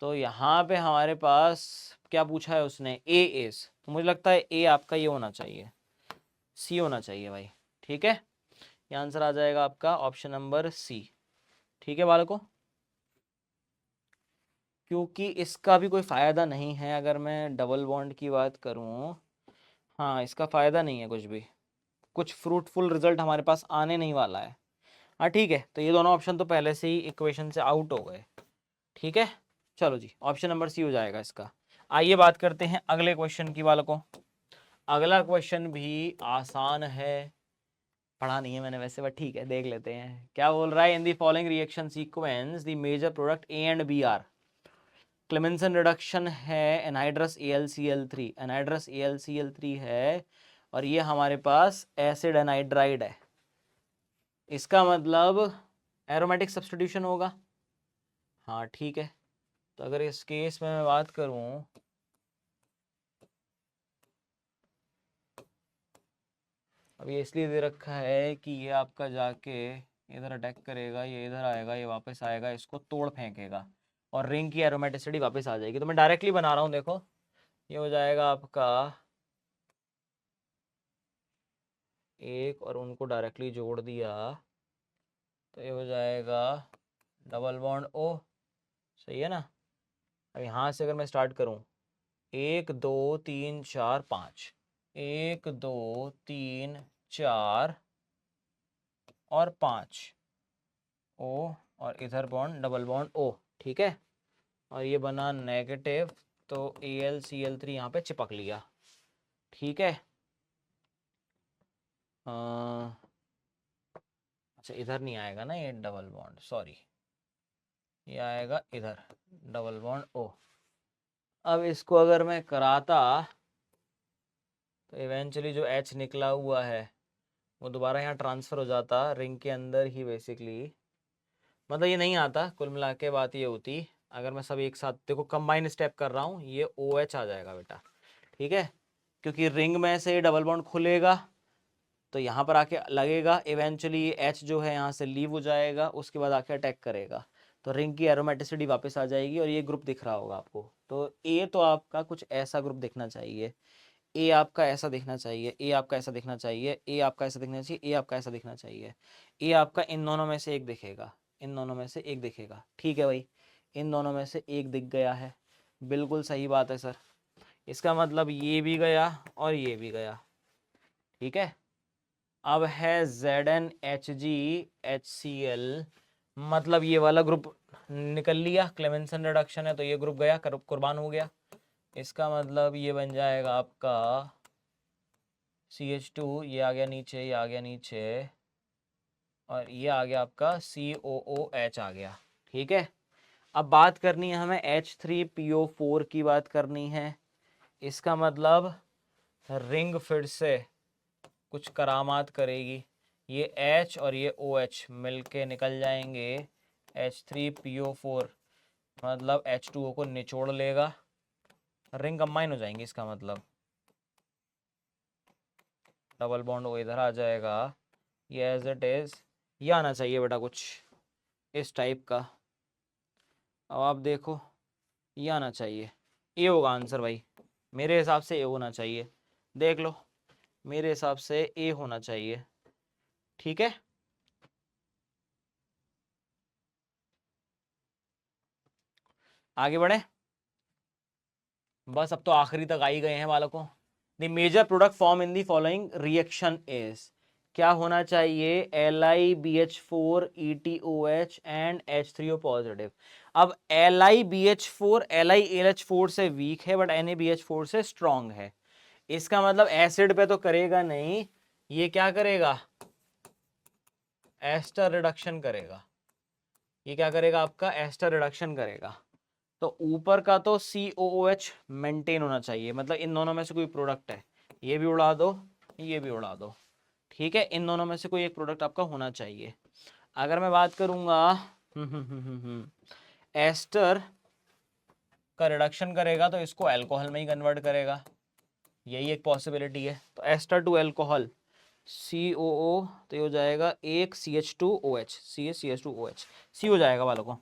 तो यहाँ पे हमारे पास क्या पूछा है उसने, ए इज, तो मुझे लगता है ए आपका ये होना चाहिए, सी होना चाहिए भाई। ठीक है, ये आंसर आ जाएगा आपका ऑप्शन नंबर सी। ठीक है बालकों, क्योंकि इसका भी कोई फ़ायदा नहीं है अगर मैं डबल बॉन्ड की बात करूँ, हाँ इसका फ़ायदा नहीं है कुछ भी, कुछ फ्रूटफुल रिजल्ट हमारे पास आने नहीं वाला है। हाँ ठीक है, तो ये दोनों ऑप्शन तो पहले से ही इक्वेशन से आउट हो गए। ठीक है, चलो जी, ऑप्शन नंबर सी हो जाएगा इसका। आइए बात करते हैं अगले क्वेश्चन की बालकों। अगला क्वेश्चन भी आसान है, पढ़ा नहीं है मैंने वैसे, बट ठीक है देख लेते हैं क्या बोल रहा है। In the following reaction sequence the major product A and B are, Clemmensen reduction है एनहाइड्रस AlCl3, एनहाइड्रस AlCl3 है और ये हमारे पास एसिड एनहाइड्राइड है। इसका मतलब एरोमेटिक सब्स्टिट्यूशन होगा। हाँ ठीक है, तो अगर इस केस में मैं बात करूं, अब ये इसलिए दे रखा है कि ये आपका जाके इधर अटैक करेगा, ये इधर आएगा, ये वापस आएगा, इसको तोड़ फेंकेगा और रिंग की एरोमेटिसिटी वापस आ जाएगी। तो मैं डायरेक्टली बना रहा हूँ, देखो ये हो जाएगा आपका एक, और उनको डायरेक्टली जोड़ दिया तो ये हो जाएगा डबल बॉन्ड O। सही है ना। अब यहाँ से अगर मैं स्टार्ट करूँ, 1 2 3 4 5, 1 2 3 4 और 5 O, और इधर बॉन्ड डबल बॉन्ड O। ठीक है, और ये बना नेगेटिव, तो AlCl3 यहाँ पे चिपक लिया। ठीक है, अच्छा इधर नहीं आएगा ना ये डबल बॉन्ड, सॉरी, ये आएगा इधर डबल बॉन्ड O। अब इसको अगर मैं कराता तो इवेंचुअली जो H निकला हुआ है वो दोबारा यहाँ ट्रांसफ़र हो जाता रिंग के अंदर ही बेसिकली। मतलब ये नहीं आता, कुल मिला के बात ये होती, अगर मैं सब एक साथ देखो कंबाइन स्टेप कर रहा हूँ, ये OH आ जाएगा बेटा। ठीक है, क्योंकि रिंग में से डबल बॉन्ड खुलेगा तो यहाँ पर आके लगेगा, इवेंचुअली H जो है यहाँ से लीव हो जाएगा, उसके बाद आके अटैक करेगा तो रिंग की एरोमेटिसिटी वापस आ जाएगी और ये ग्रुप दिख रहा होगा आपको। तो ए तो आपका कुछ ऐसा ग्रुप दिखना चाहिए, ए आपका ऐसा दिखना चाहिए, ए आपका ऐसा दिखना चाहिए, ए आपका ऐसा दिखना चाहिए, ए आपका ऐसा दिखना चाहिए, ए आपका इन दोनों में से एक दिखेगा, इन दोनों में से एक दिखेगा। ठीक है भाई, इन दोनों में से एक दिख गया है, बिल्कुल सही बात है सर। इसका मतलब ये भी गया और ये भी गया। ठीक है, अब है ZnHgHCl, मतलब ये वाला ग्रुप निकल लिया, क्लेमेंसन रिडक्शन है तो ये ग्रुप गया, कुर्बान हो गया। इसका मतलब ये बन जाएगा आपका CH2, ये आ गया नीचे, ये आ गया नीचे, और ये आ गया आपका COOH आ गया। ठीक है, अब बात करनी है हमें H3PO4 की बात करनी है। इसका मतलब रिंग फिर से कुछ करामात करेगी, ये H और ये OH मिलके निकल जाएंगे H3PO4, मतलब H2O को निचोड़ लेगा, रिंग कंबाइन हो जाएंगी। इसका मतलब डबल बॉन्ड O इधर आ जाएगा, ये एज इट इज, ये आना चाहिए बेटा कुछ इस टाइप का। अब आप देखो, ये आना चाहिए, ये होगा आंसर भाई, मेरे हिसाब से ए होना चाहिए। देख लो, मेरे हिसाब से ए होना चाहिए। ठीक है, आगे बढ़े, बस अब तो आखिरी तक आ ही गए हैं बालकों। The major product form in the following reaction is, क्या होना चाहिए, LiBH4 EtOH and H3O positive. अब LiBH4 LiAlH4 से वीक है बट NaBH4 से स्ट्रॉन्ग है। इसका मतलब एसिड पे तो करेगा नहीं, ये क्या करेगा, एस्टर रिडक्शन करेगा। ये क्या करेगा आपका, एस्टर रिडक्शन करेगा। तो ऊपर का तो COOH मेंटेन होना चाहिए, मतलब इन दोनों में से कोई प्रोडक्ट है, ये भी उड़ा दो, ये भी उड़ा दो। ठीक है, इन दोनों में से कोई एक प्रोडक्ट आपका होना चाहिए। अगर मैं बात करूंगा एस्टर का रिडक्शन करेगा तो इसको अल्कोहल में ही कन्वर्ट करेगा, यही एक पॉसिबिलिटी है। तो एस्टर टू अल्कोहल COO, तो ये हो जाएगा एक CH2OH, CH2OH, सी हो जाएगा वालों को,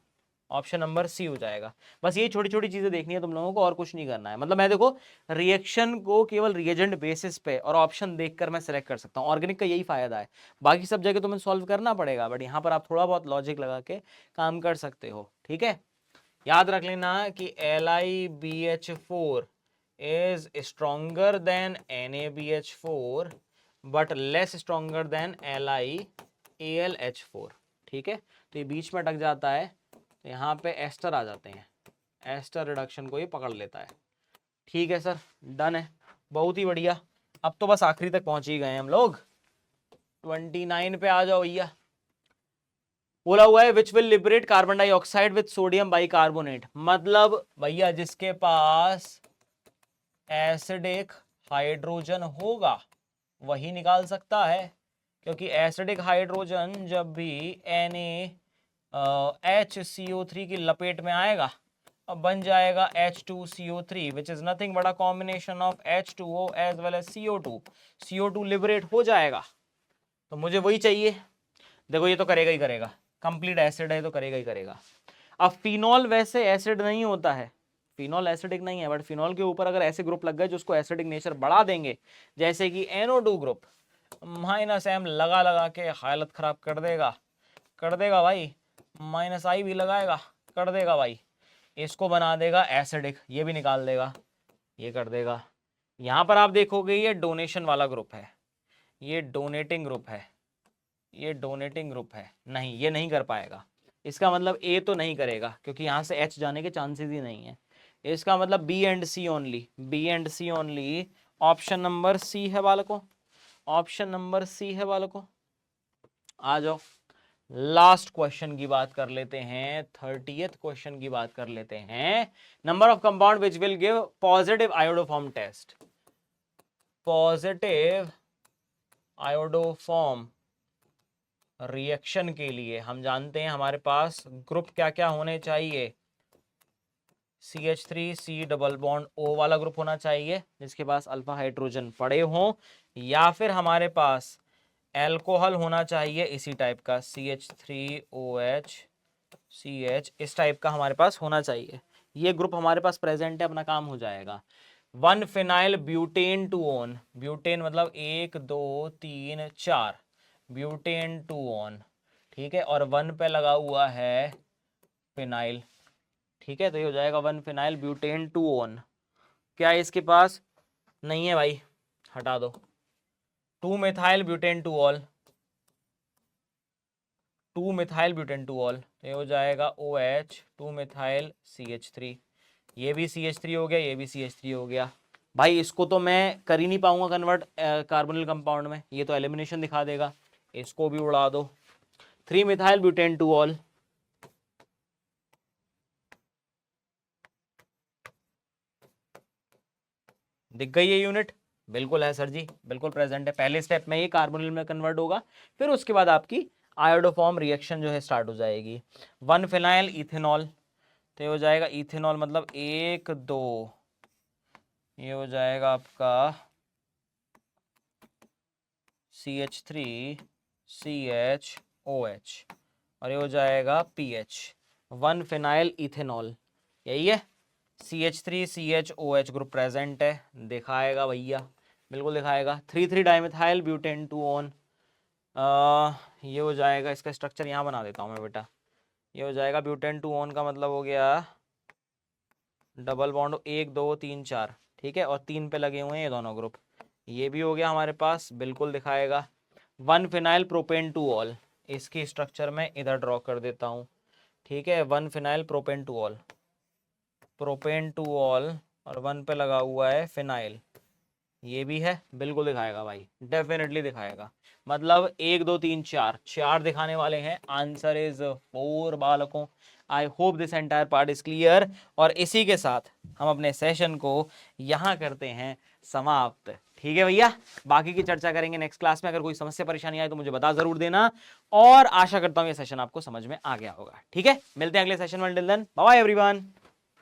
ऑप्शन नंबर सी हो जाएगा। बस ये छोटी छोटी चीजें देखनी है तुम लोगों को, और कुछ नहीं करना है। मतलब मैं देखो रिएक्शन को केवल रिएजेंट बेसिस पे और ऑप्शन देखकर मैं सेलेक्ट कर सकता हूँ, ऑर्गेनिक का यही फायदा है। बाकी सब जगह तुम्हें सॉल्व करना पड़ेगा, बट यहाँ पर आप थोड़ा बहुत लॉजिक लगा के काम कर सकते हो। ठीक है, याद रख लेना कि LiBH4 is stronger than NaBH4 but less stronger than LiAlH4। ठीक है, तो ये बीच में अटक जाता है, तो यहाँ पे एस्टर आ जाते हैं, एस्टर रिडक्शन को ये पकड़ लेता है। ठीक है सर, डन है, बहुत ही बढ़िया। अब तो बस आखिरी तक पहुंच ही गए हम लोग, 29 पे आ जाओ भैया। बोला हुआ है which will liberate carbon dioxide with sodium bicarbonate, मतलब भैया जिसके पास एसिडिक हाइड्रोजन होगा वही निकाल सकता है, क्योंकि एसिडिक हाइड्रोजन जब भी NaHCO3 की लपेट में आएगा अब बन जाएगा H2CO3 which is nothing but a combination of H2O as well as CO2। CO2 liberate हो जाएगा, तो मुझे वही चाहिए। देखो ये तो करेगा ही करेगा, कंप्लीट एसिड है तो करेगा ही करेगा। अब फिनॉल वैसे एसिड नहीं होता है, फिनॉल एसिडिक नहीं है, बट फिनॉल के ऊपर अगर ऐसे ग्रुप लग गए जो उसको एसिडिक नेचर बढ़ा देंगे, जैसे कि NO2 ग्रुप -M लगा लगा के हालत खराब कर देगा भाई, -I भी लगाएगा कर देगा भाई, इसको बना देगा एसिडिक, ये भी निकाल देगा, ये कर देगा। यहां पर आप देखोगे ये डोनेशन वाला ग्रुप है, ये डोनेटिंग ग्रुप है, ये डोनेटिंग ग्रुप है, नहीं ये नहीं कर पाएगा। इसका मतलब ए तो नहीं करेगा क्योंकि यहां से एच जाने के चांसेस ही नहीं है। इसका मतलब B and C only, B and C only, option number C है बालकों, ऑप्शन नंबर सी है बालकों। आ जाओ लास्ट क्वेश्चन की बात कर लेते हैं, 30th क्वेश्चन की बात कर लेते हैं। Number of compound which will give positive iodoform test, positive iodoform reaction के लिए हम जानते हैं हमारे पास ग्रुप क्या क्या होने चाहिए, CH3C डबल बॉन्ड O वाला ग्रुप होना चाहिए जिसके पास अल्फा हाइड्रोजन पड़े हों, या फिर हमारे पास एल्कोहल होना चाहिए इसी टाइप का CH3OH CH, इस टाइप का हमारे पास होना चाहिए। ये ग्रुप हमारे पास प्रेजेंट है, अपना काम हो जाएगा। 1 phenyl butane two own, butane मतलब 1 2 3 4, ब्यूटेन टू ओन, ठीक है, और 1 पे लगा हुआ है फिनाइल, ठीक है, तो ये हो जाएगा 1 फिनाइल ब्यूटेन टू ओन। क्या इसके पास नहीं है भाई, हटा दो। 2 methyl butane two all, 2 methyl butane two all, तो ये हो जाएगा OH 2 मिथाइल CH3, ये भी CH3 हो गया, ये भी CH3 हो गया। भाई इसको तो मैं कर ही नहीं पाऊंगा कन्वर्ट कार्बोनिल कंपाउंड में, ये तो एलिमिनेशन दिखा देगा, इसको भी उड़ा दो। 3 मिथाइल ब्यूटेन टू ऑल, दिख गई ये यूनिट, बिल्कुल है सर जी, बिल्कुल प्रेजेंट है। पहले स्टेप में ये कार्बोनिल में कन्वर्ट होगा, फिर उसके बाद आपकी आयोडोफॉर्म रिएक्शन जो है स्टार्ट हो जाएगी। 1 फिनाइल इथेनॉल, तो ये हो जाएगा इथेनॉल मतलब 1 2, ये हो जाएगा आपका CH3CHOH, और ये हो जाएगा PH, 1 फिनाइल इथेनॉल, यही है। CH3CHOH ग्रुप प्रेजेंट है, दिखाएगा भैया, बिल्कुल दिखाएगा। 3 डाइमिथाइल ब्यूटेन टू ओन, ये हो जाएगा, इसका स्ट्रक्चर यहाँ बना देता हूँ मैं बेटा, ये हो जाएगा ब्यूटेन टू ओन का मतलब हो गया डबल बॉन्ड 1 2 3 4, ठीक है, और 3 पे लगे हुए हैं ये दोनों ग्रुप, ये भी हो गया हमारे पास, बिल्कुल दिखाएगा। 1 फिनाइल प्रोपेन टू ऑल, इसकी स्ट्रक्चर मैं इधर ड्रॉ कर देता हूँ, ठीक है, 1 phenyl propane two all, propane two all, और 1 पे लगा हुआ है फिनाइल, ये भी है, बिल्कुल दिखाएगा भाई, डेफिनेटली दिखाएगा। मतलब 1 2 3 4, 4 दिखाने वाले हैं, आंसर इज 4 बालकों। आई hope this entire part is clear, और इसी के साथ हम अपने सेशन को यहाँ करते हैं समाप्त, ठीक है भैया। बाकी की चर्चा करेंगे नेक्स्ट क्लास में, अगर कोई समस्या परेशानी आए तो मुझे बता जरूर देना, और आशा करता हूँ ये सेशन आपको समझ में आ गया होगा, ठीक है। मिलते हैं अगले सेशन में, till then bye bye everyone.